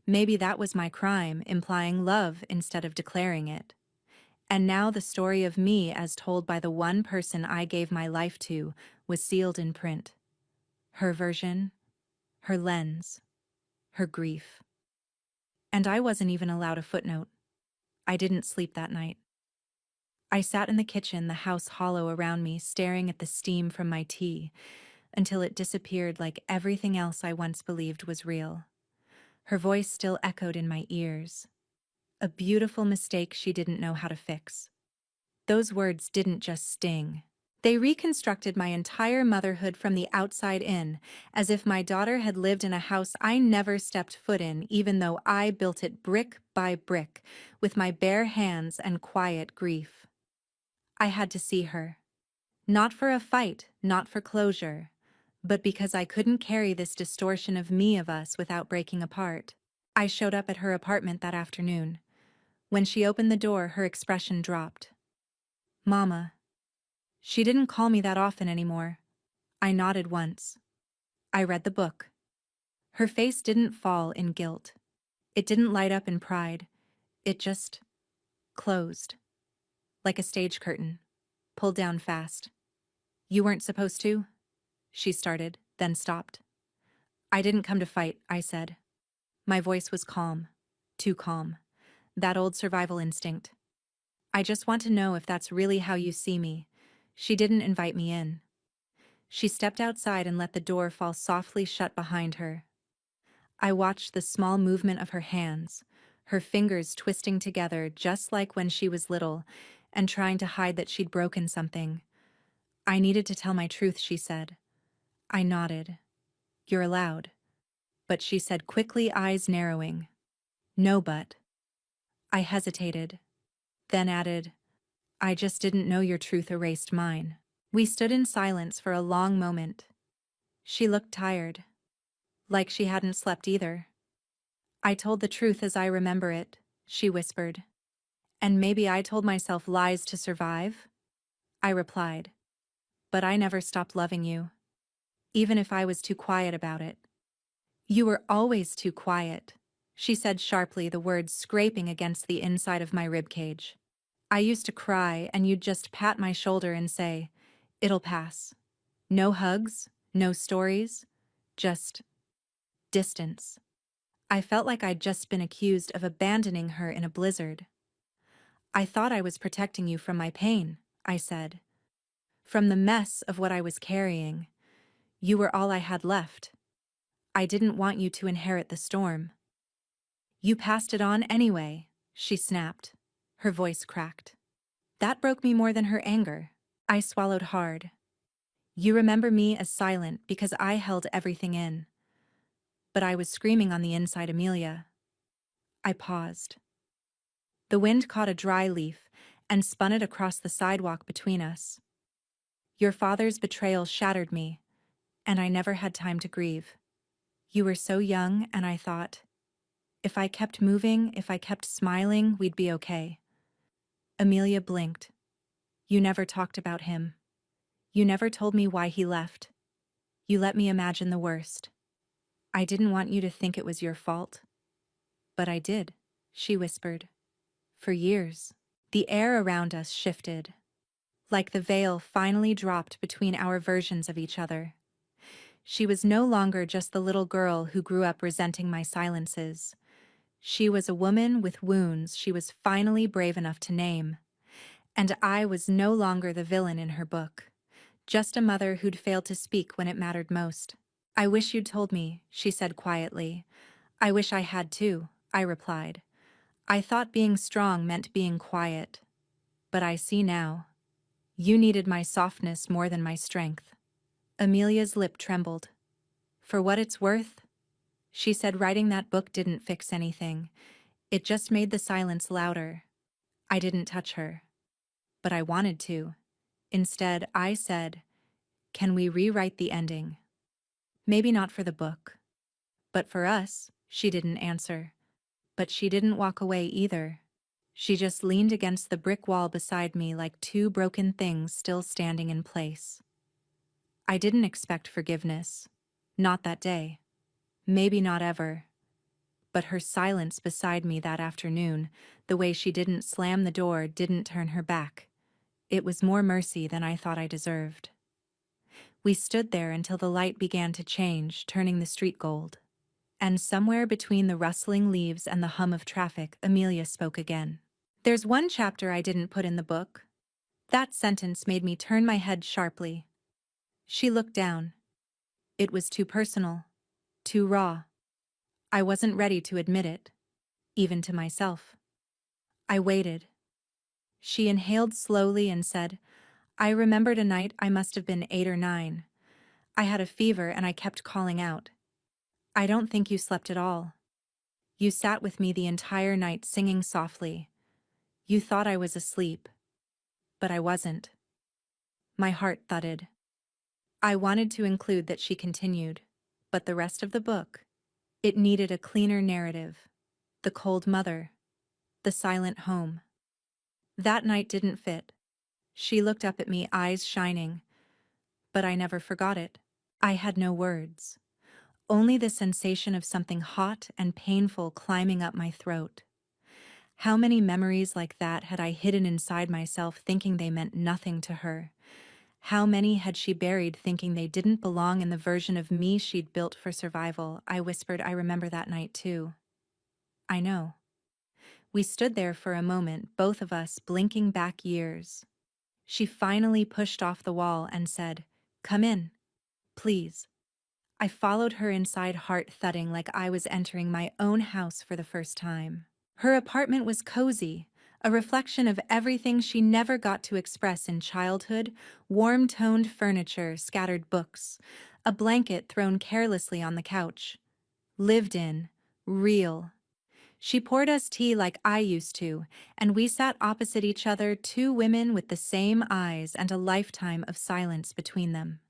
Maybe that was my crime, implying love instead of declaring it. And now the story of me as told by the one person I gave my life to was sealed in print. Her version, her lens, her grief. And I wasn't even allowed a footnote. I didn't sleep that night. I sat in the kitchen, the house hollow around me, staring at the steam from my tea, until it disappeared like everything else I once believed was real. Her voice still echoed in my ears. A beautiful mistake she didn't know how to fix. Those words didn't just sting. They reconstructed my entire motherhood from the outside in, as if my daughter had lived in a house I never stepped foot in, even though I built it brick by brick, with my bare hands and quiet grief. I had to see her. Not for a fight, not for closure, but because I couldn't carry this distortion of us without breaking apart. I showed up at her apartment that afternoon. When she opened the door, her expression dropped. Mama. She didn't call me that often anymore. I nodded once. I read the book. Her face didn't fall in guilt. It didn't light up in pride. It just closed. Like a stage curtain. Pulled down fast. You weren't supposed to? She started, then stopped. I didn't come to fight, I said. My voice was calm. Too calm. That old survival instinct. I just want to know if that's really how you see me. She didn't invite me in. She stepped outside and let the door fall softly shut behind her. I watched the small movement of her hands, her fingers twisting together just like when she was little, and trying to hide that she'd broken something. I needed to tell my truth, she said. I nodded. You're allowed. But she said quickly, eyes narrowing. No, but. I hesitated. Then added, I just didn't know your truth erased mine. We stood in silence for a long moment. She looked tired. Like she hadn't slept either. I told the truth as I remember it, she whispered. And maybe I told myself lies to survive? I replied. But I never stopped loving you. Even if I was too quiet about it. You were always too quiet, she said sharply, the words scraping against the inside of my ribcage. I used to cry and you'd just pat my shoulder and say, it'll pass. No hugs, no stories, just distance. I felt like I'd just been accused of abandoning her in a blizzard. I thought I was protecting you from my pain, I said. From the mess of what I was carrying. You were all I had left. I didn't want you to inherit the storm. You passed it on anyway, she snapped. Her voice cracked. That broke me more than her anger. I swallowed hard. You remember me as silent because I held everything in. But I was screaming on the inside, Amelia. I paused. The wind caught a dry leaf and spun it across the sidewalk between us. Your father's betrayal shattered me, and I never had time to grieve. You were so young, and I thought, if I kept moving, if I kept smiling, we'd be okay. Amelia blinked. You never talked about him. You never told me why he left. You let me imagine the worst. I didn't want you to think it was your fault. But I did, she whispered. For years. The air around us shifted. Like the veil finally dropped between our versions of each other. She was no longer just the little girl who grew up resenting my silences. She was a woman with wounds she was finally brave enough to name. And I was no longer the villain in her book. Just a mother who'd failed to speak when it mattered most. I wish you'd told me, she said quietly. I wish I had too, I replied. I thought being strong meant being quiet. But I see now. You needed my softness more than my strength. Amelia's lip trembled. For what it's worth, she said, writing that book didn't fix anything. It just made the silence louder. I didn't touch her. But I wanted to. Instead, I said, can we rewrite the ending? Maybe not for the book. But for us, she didn't answer. But she didn't walk away either. She just leaned against the brick wall beside me like two broken things still standing in place. I didn't expect forgiveness. Not that day. Maybe not ever. but her silence beside me that afternoon, the way she didn't slam the door, didn't turn her back. It was more mercy than I thought I deserved. We stood there until the light began to change, turning the street gold. And somewhere between the rustling leaves and the hum of traffic, Amelia spoke again. "There's one chapter I didn't put in the book." That sentence made me turn my head sharply. She looked down. It was too personal, too raw. I wasn't ready to admit it, even to myself. I waited. She inhaled slowly and said, "I remembered a night I must have been 8 or 9. I had a fever and I kept calling out. I don't think you slept at all. You sat with me the entire night singing softly. You thought I was asleep, but I wasn't." My heart thudded. I wanted to include that she continued, but the rest of the book, it needed a cleaner narrative. The cold mother, the silent home. That night didn't fit. She looked up at me, eyes shining, but I never forgot it. I had no words, only the sensation of something hot and painful climbing up my throat. How many memories like that had I hidden inside myself, thinking they meant nothing to her? How many had she buried, thinking they didn't belong in the version of me she'd built for survival? I whispered, "I remember that night too." "I know." We stood there for a moment, both of us blinking back years. She finally pushed off the wall and said, "Come in, please." I followed her inside, heart thudding like I was entering my own house for the first time. Her apartment was cozy, a reflection of everything she never got to express in childhood: warm-toned furniture, scattered books, a blanket thrown carelessly on the couch. Lived in, real. She poured us tea like I used to, and we sat opposite each other, two women with the same eyes and a lifetime of silence between them.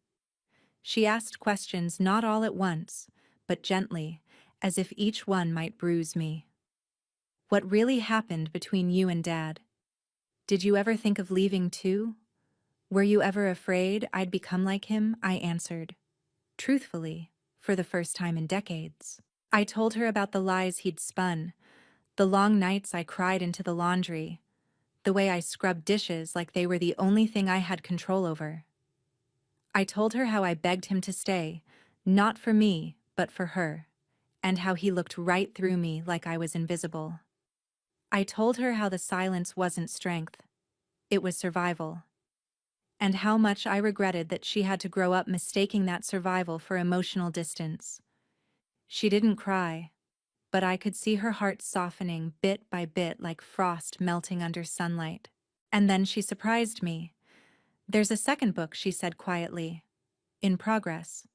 She asked questions, not all at once, but gently, as if each one might bruise me. "What really happened between you and Dad? Did you ever think of leaving too? Were you ever afraid I'd become like him?" I answered, truthfully, for the first time in decades. I told her about the lies he'd spun, the long nights I cried into the laundry, the way I scrubbed dishes like they were the only thing I had control over. I told her how I begged him to stay, not for me, but for her, and how he looked right through me like I was invisible. I told her how the silence wasn't strength, it was survival, and how much I regretted that she had to grow up mistaking that survival for emotional distance. She didn't cry, but I could see her heart softening bit by bit like frost melting under sunlight. And then she surprised me. "There's a second book," she said quietly. "In progress."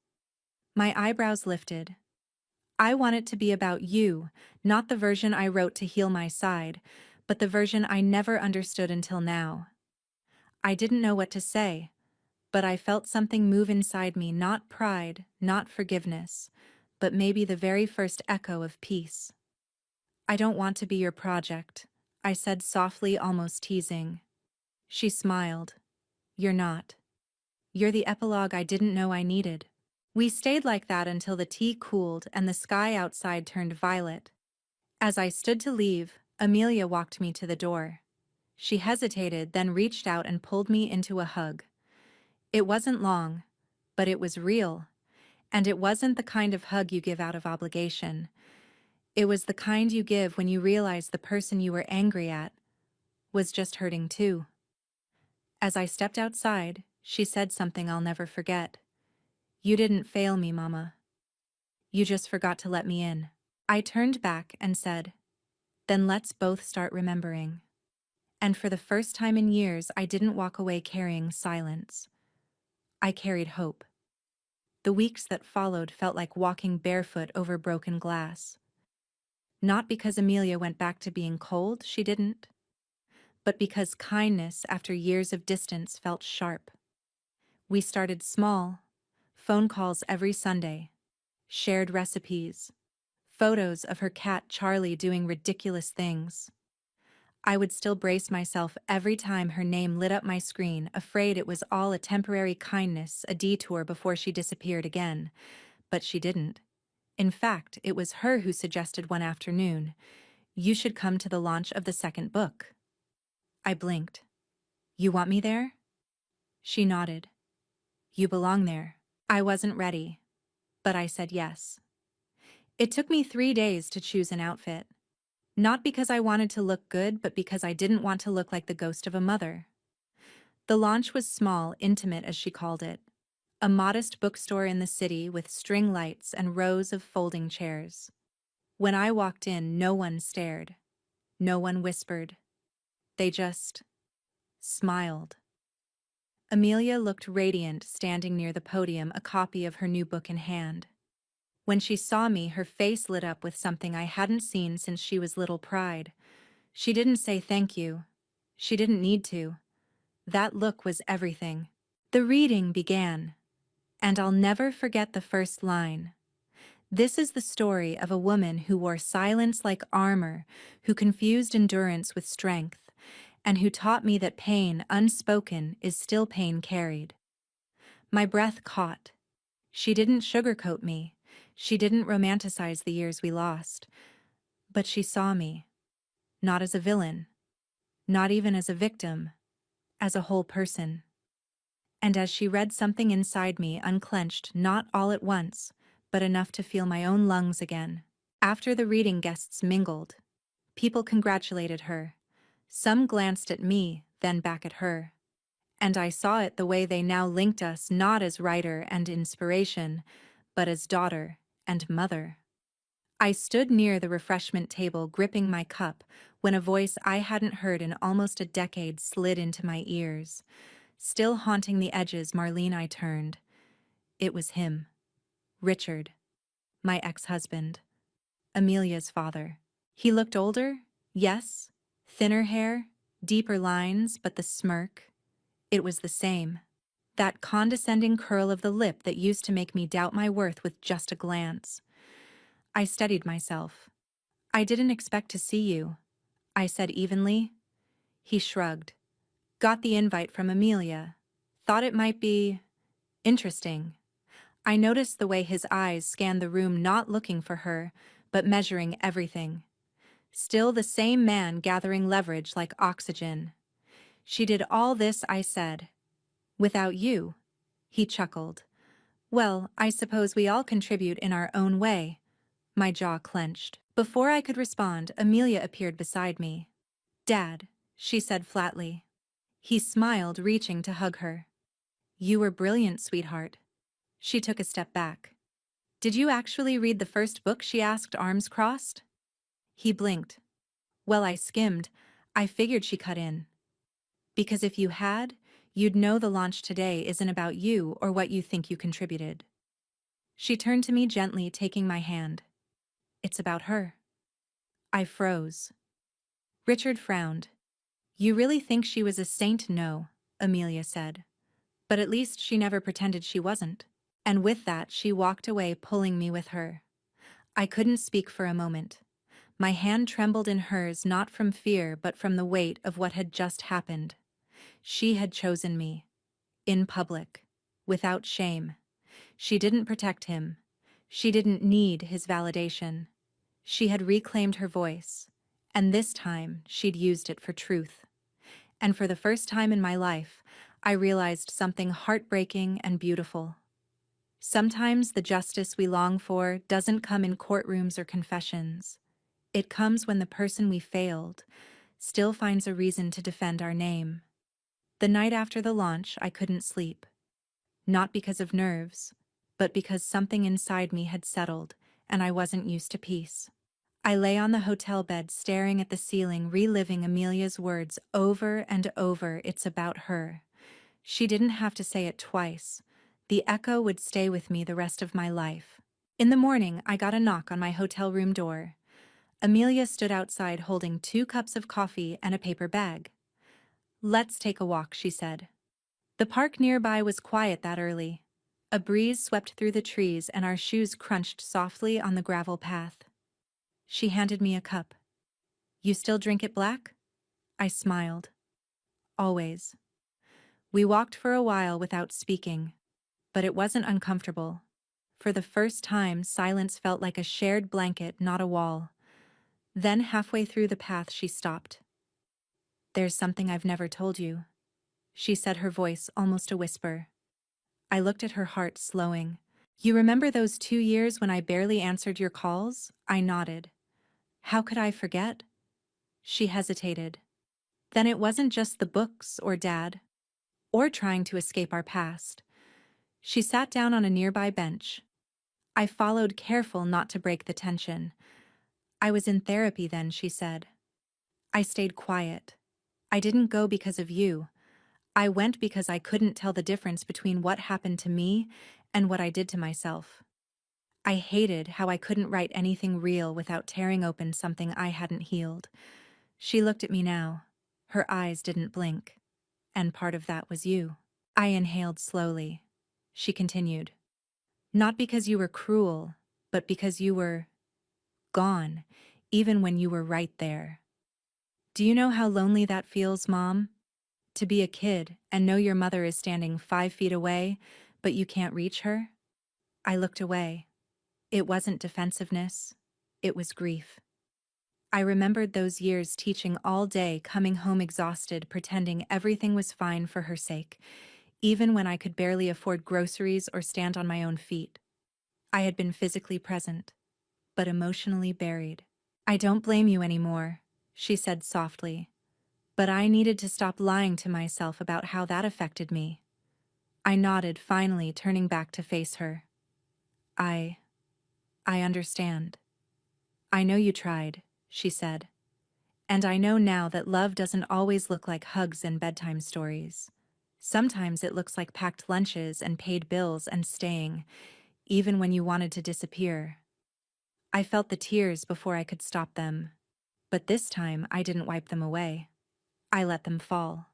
My eyebrows lifted. "I want it to be about you, not the version I wrote to heal my side, but the version I never understood until now." I didn't know what to say, but I felt something move inside me, not pride, not forgiveness, but maybe the very first echo of peace. "I don't want to be your project," I said softly, almost teasing. She smiled. "You're not. You're the epilogue I didn't know I needed." We stayed like that until the tea cooled and the sky outside turned violet. As I stood to leave, Amelia walked me to the door. She hesitated, then reached out and pulled me into a hug. It wasn't long, but it was real, and it wasn't the kind of hug you give out of obligation. It was the kind you give when you realize the person you were angry at was just hurting too. As I stepped outside, she said something I'll never forget. "You didn't fail me, Mama. You just forgot to let me in." I turned back and said, "Then let's both start remembering." And for the first time in years, I didn't walk away carrying silence. I carried hope. The weeks that followed felt like walking barefoot over broken glass. Not because Amelia went back to being cold, she didn't, but because kindness after years of distance felt sharp. We started small, phone calls every Sunday, shared recipes, photos of her cat Charlie doing ridiculous things. I would still brace myself every time her name lit up my screen, afraid it was all a temporary kindness, a detour before she disappeared again. But she didn't. In fact, it was her who suggested one afternoon, "You should come to the launch of the second book." I blinked. "You want me there?" She nodded. "You belong there." I wasn't ready, but I said yes. It took me 3 days to choose an outfit. Not because I wanted to look good, but because I didn't want to look like the ghost of a mother. The launch was small, intimate as she called it. A modest bookstore in the city with string lights and rows of folding chairs. When I walked in, no one stared. No one whispered. They just smiled. Amelia looked radiant standing near the podium, a copy of her new book in hand. When she saw me, her face lit up with something I hadn't seen since she was little. Pride. She didn't say thank you. She didn't need to. That look was everything. The reading began, and I'll never forget the first line. "This is the story of a woman who wore silence like armor, who confused endurance with strength, and who taught me that pain unspoken is still pain carried." My breath caught. She didn't sugarcoat me. She didn't romanticize the years we lost. But she saw me. Not as a villain. Not even as a victim. As a whole person. And as she read, something inside me unclenched, not all at once, but enough to feel my own lungs again. After the reading, guests mingled. People congratulated her. Some glanced at me, then back at her. And I saw it the way they now linked us, not as writer and inspiration, but as daughter and mother. I stood near the refreshment table, gripping my cup, when a voice I hadn't heard in almost a decade slid into my ears. Still haunting the edges, Marlene, I turned. It was him. Richard. My ex-husband. Amelia's father. He looked older, yes. Thinner hair, deeper lines, but the smirk. It was the same. That condescending curl of the lip that used to make me doubt my worth with just a glance. I steadied myself. "I didn't expect to see you," I said evenly. He shrugged. "Got the invite from Amelia. Thought it might be interesting." I noticed the way his eyes scanned the room, not looking for her, but measuring everything. Still the same man, gathering leverage like oxygen. "She did all this," I said. "Without you." He chuckled. "Well, I suppose we all contribute in our own way." My jaw clenched. Before I could respond, Amelia appeared beside me. "Dad," she said flatly. He smiled, reaching to hug her. "You were brilliant, sweetheart." She took a step back. "Did you actually read the first book?" she asked, arms crossed. He blinked. "Well, I skimmed. I figured," she cut in. "Because if you had, you'd know the launch today isn't about you or what you think you contributed." She turned to me gently, taking my hand. "It's about her." I froze. Richard frowned. "You really think she was a saint?" "No," Amelia said. "But at least she never pretended she wasn't." And with that, she walked away, pulling me with her. I couldn't speak for a moment. My hand trembled in hers, not from fear, but from the weight of what had just happened. She had chosen me. In public. Without shame. She didn't protect him. She didn't need his validation. She had reclaimed her voice. And this time, she'd used it for truth. And for the first time in my life, I realized something heartbreaking and beautiful. Sometimes the justice we long for doesn't come in courtrooms or confessions. It comes when the person we failed still finds a reason to defend our name. The night after the launch, I couldn't sleep. Not because of nerves, but because something inside me had settled, and I wasn't used to peace. I lay on the hotel bed, staring at the ceiling, reliving Amelia's words over and over. "It's about her." She didn't have to say it twice. The echo would stay with me the rest of my life. In the morning, I got a knock on my hotel room door. Amelia stood outside holding 2 cups of coffee and a paper bag. "Let's take a walk," she said. The park nearby was quiet that early. A breeze swept through the trees and our shoes crunched softly on the gravel path. She handed me a cup. "You still drink it black?" I smiled. "Always." We walked for a while without speaking, but it wasn't uncomfortable. For the first time, silence felt like a shared blanket, not a wall. Then, halfway through the path, she stopped. "There's something I've never told you," she said, her voice almost a whisper. I looked at her, heart slowing. "You remember those 2 years when I barely answered your calls?" I nodded. "How could I forget?" She hesitated. "Then it wasn't just the books or Dad, or trying to escape our past." She sat down on a nearby bench. I followed, careful not to break the tension. "I was in therapy then," she said. I stayed quiet. "I didn't go because of you. I went because I couldn't tell the difference between what happened to me and what I did to myself. I hated how I couldn't write anything real without tearing open something I hadn't healed." She looked at me now. Her eyes didn't blink. "And part of that was you." I inhaled slowly. She continued. "Not because you were cruel, but because you were gone, even when you were right there. Do you know how lonely that feels, Mom? To be a kid and know your mother is standing 5 feet away, but you can't reach her?" I looked away. It wasn't defensiveness. It was grief. I remembered those years teaching all day, coming home exhausted, pretending everything was fine for her sake, even when I could barely afford groceries or stand on my own feet. I had been physically present, but emotionally buried. "I don't blame you anymore," she said softly, "but I needed to stop lying to myself about how that affected me." I nodded, finally turning back to face her. I understand. I know you tried," she said. "And I know now that love doesn't always look like hugs and bedtime stories. Sometimes it looks like packed lunches and paid bills and staying, even when you wanted to disappear." I felt the tears before I could stop them. But this time I didn't wipe them away. I let them fall.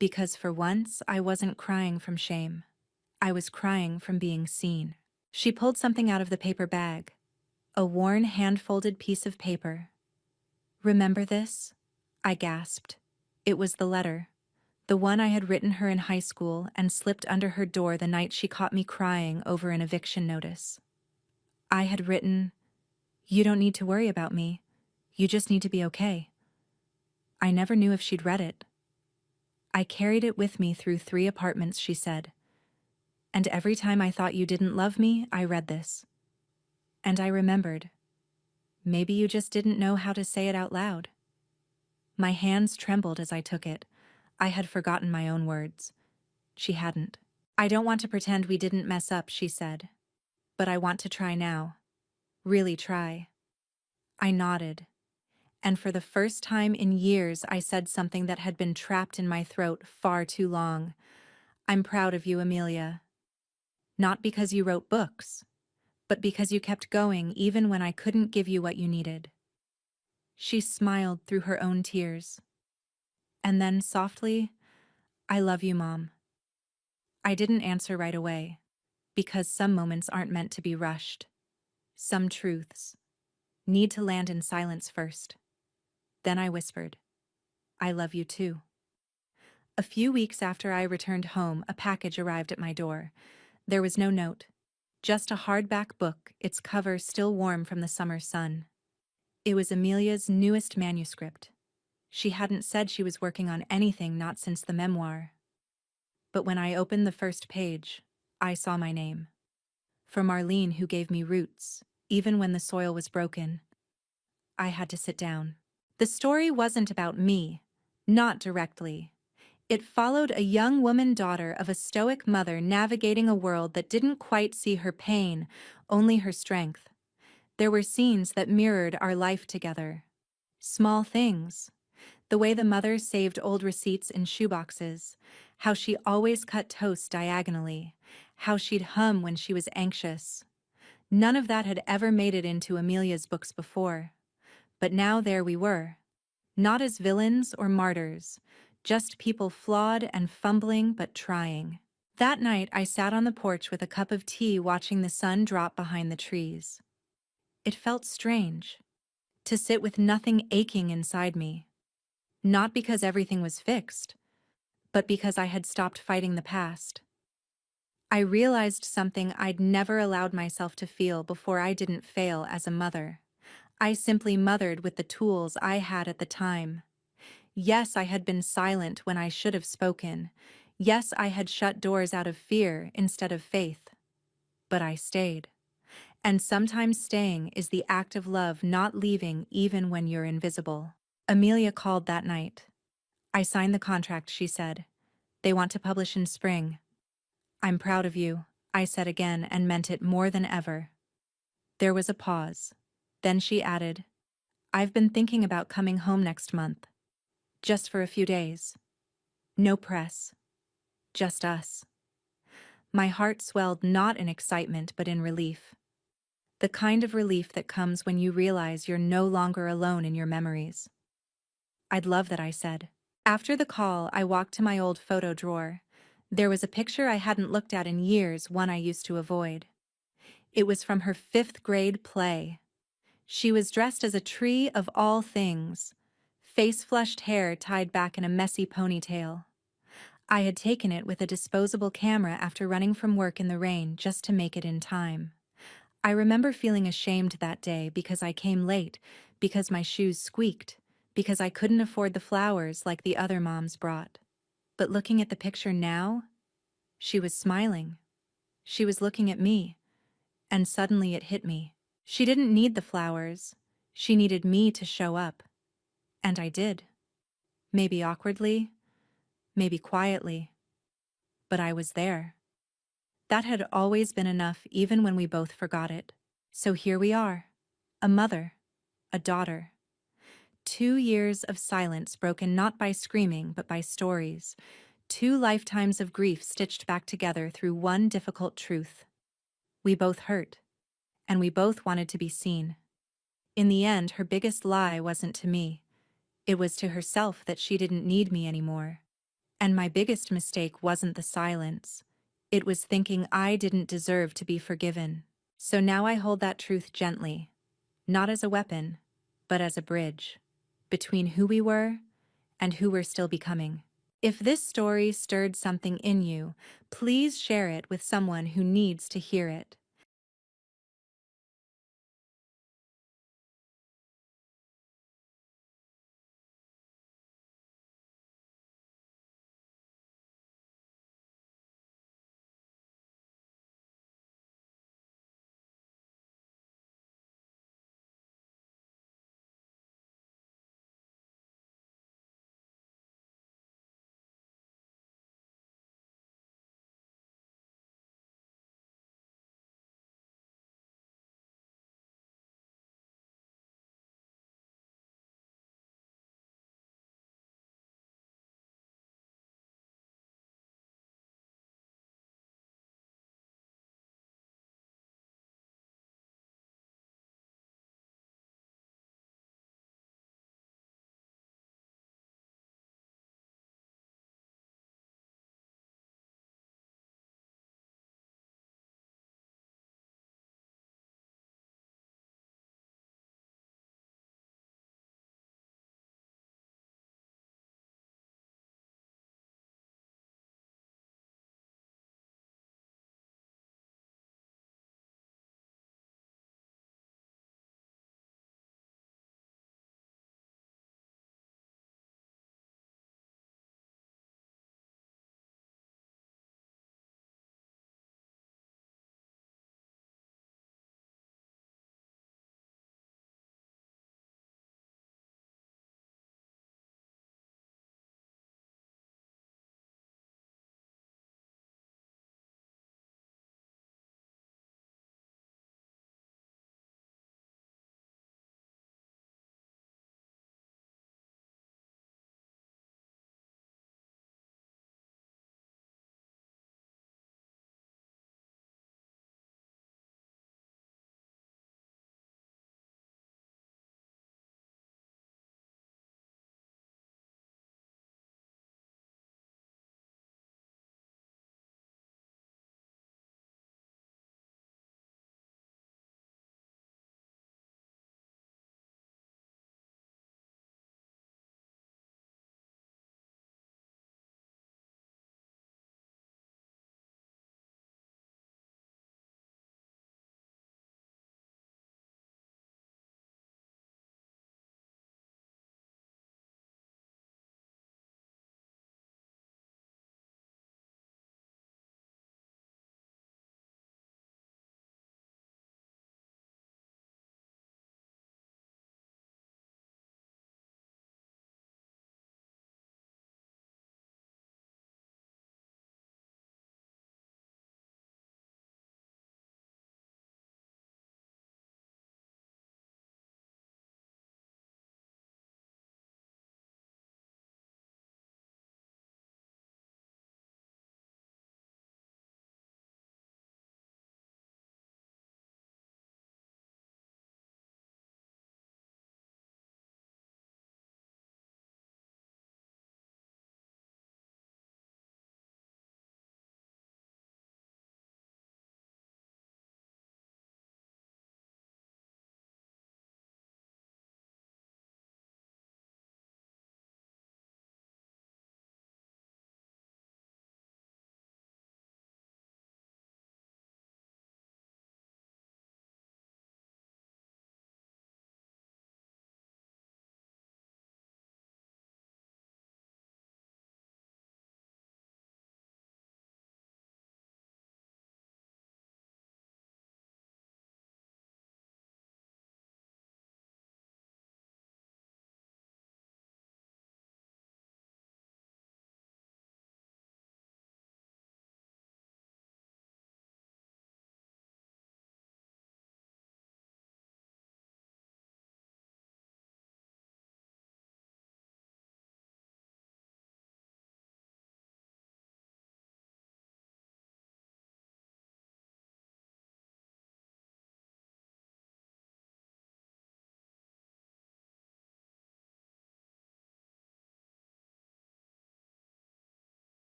Because for once I wasn't crying from shame. I was crying from being seen. She pulled something out of the paper bag. A worn, hand-folded piece of paper. "Remember this?" I gasped. It was the letter. The one I had written her in high school and slipped under her door the night she caught me crying over an eviction notice. I had written, "You don't need to worry about me. You just need to be okay." I never knew if she'd read it. "I carried it with me through 3 apartments," she said. "And every time I thought you didn't love me, I read this." And I remembered. Maybe you just didn't know how to say it out loud. My hands trembled as I took it. I had forgotten my own words. She hadn't. "I don't want to pretend we didn't mess up," she said. "But I want to try now. Really try." I nodded. And for the first time in years I said something that had been trapped in my throat far too long. "I'm proud of you, Amelia. Not because you wrote books, but because you kept going even when I couldn't give you what you needed." She smiled through her own tears. And then softly, "I love you, Mom." I didn't answer right away, because some moments aren't meant to be rushed. Some truths need to land in silence first. Then I whispered, "I love you too." A few weeks after I returned home, a package arrived at my door. There was no note, just a hardback book, its cover still warm from the summer sun. It was Amelia's newest manuscript. She hadn't said she was working on anything, not since the memoir. But when I opened the first page, I saw my name. For Marlene, who gave me roots, even when the soil was broken. I had to sit down. The story wasn't about me, not directly. It followed a young woman, daughter of a stoic mother, navigating a world that didn't quite see her pain, only her strength. There were scenes that mirrored our life together. Small things. The way the mother saved old receipts in shoeboxes, how she always cut toast diagonally, how she'd hum when she was anxious. None of that had ever made it into Amelia's books before. But now there we were. Not as villains or martyrs, just people flawed and fumbling but trying. That night I sat on the porch with a cup of tea, watching the sun drop behind the trees. It felt strange to sit with nothing aching inside me. Not because everything was fixed, but because I had stopped fighting the past. I realized something I'd never allowed myself to feel before. I didn't fail as a mother. I simply mothered with the tools I had at the time. Yes, I had been silent when I should have spoken. Yes, I had shut doors out of fear instead of faith. But I stayed. And sometimes staying is the act of love, not leaving even when you're invisible. Amelia called that night. I signed the contract, she said. They want to publish in spring. I'm proud of you, I said again and meant it more than ever. There was a pause. Then she added, I've been thinking about coming home next month. Just for a few days. No press. Just us. My heart swelled, not in excitement but in relief. The kind of relief that comes when you realize you're no longer alone in your memories. I'd love that, I said. After the call, I walked to my old photo drawer. There was a picture I hadn't looked at in years, one I used to avoid. It was from her 5th grade play. She was dressed as a tree of all things, face-flushed hair tied back in a messy ponytail. I had taken it with a disposable camera after running from work in the rain just to make it in time. I remember feeling ashamed that day because I came late, because my shoes squeaked, because I couldn't afford the flowers like the other moms brought. But looking at the picture now, she was smiling. She was looking at me, and suddenly it hit me. She didn't need the flowers. She needed me to show up. And I did. Maybe awkwardly, maybe quietly. But I was there. That had always been enough, even when we both forgot it. So here we are. A mother. A daughter. 2 years of silence broken not by screaming but by stories. 2 lifetimes of grief stitched back together through one difficult truth. We both hurt. And we both wanted to be seen. In the end, her biggest lie wasn't to me. It was to herself that she didn't need me anymore. And my biggest mistake wasn't the silence. It was thinking I didn't deserve to be forgiven. So now I hold that truth gently. Not as a weapon, but as a bridge. Between who we were and who we're still becoming. If this story stirred something in you, please share it with someone who needs to hear it.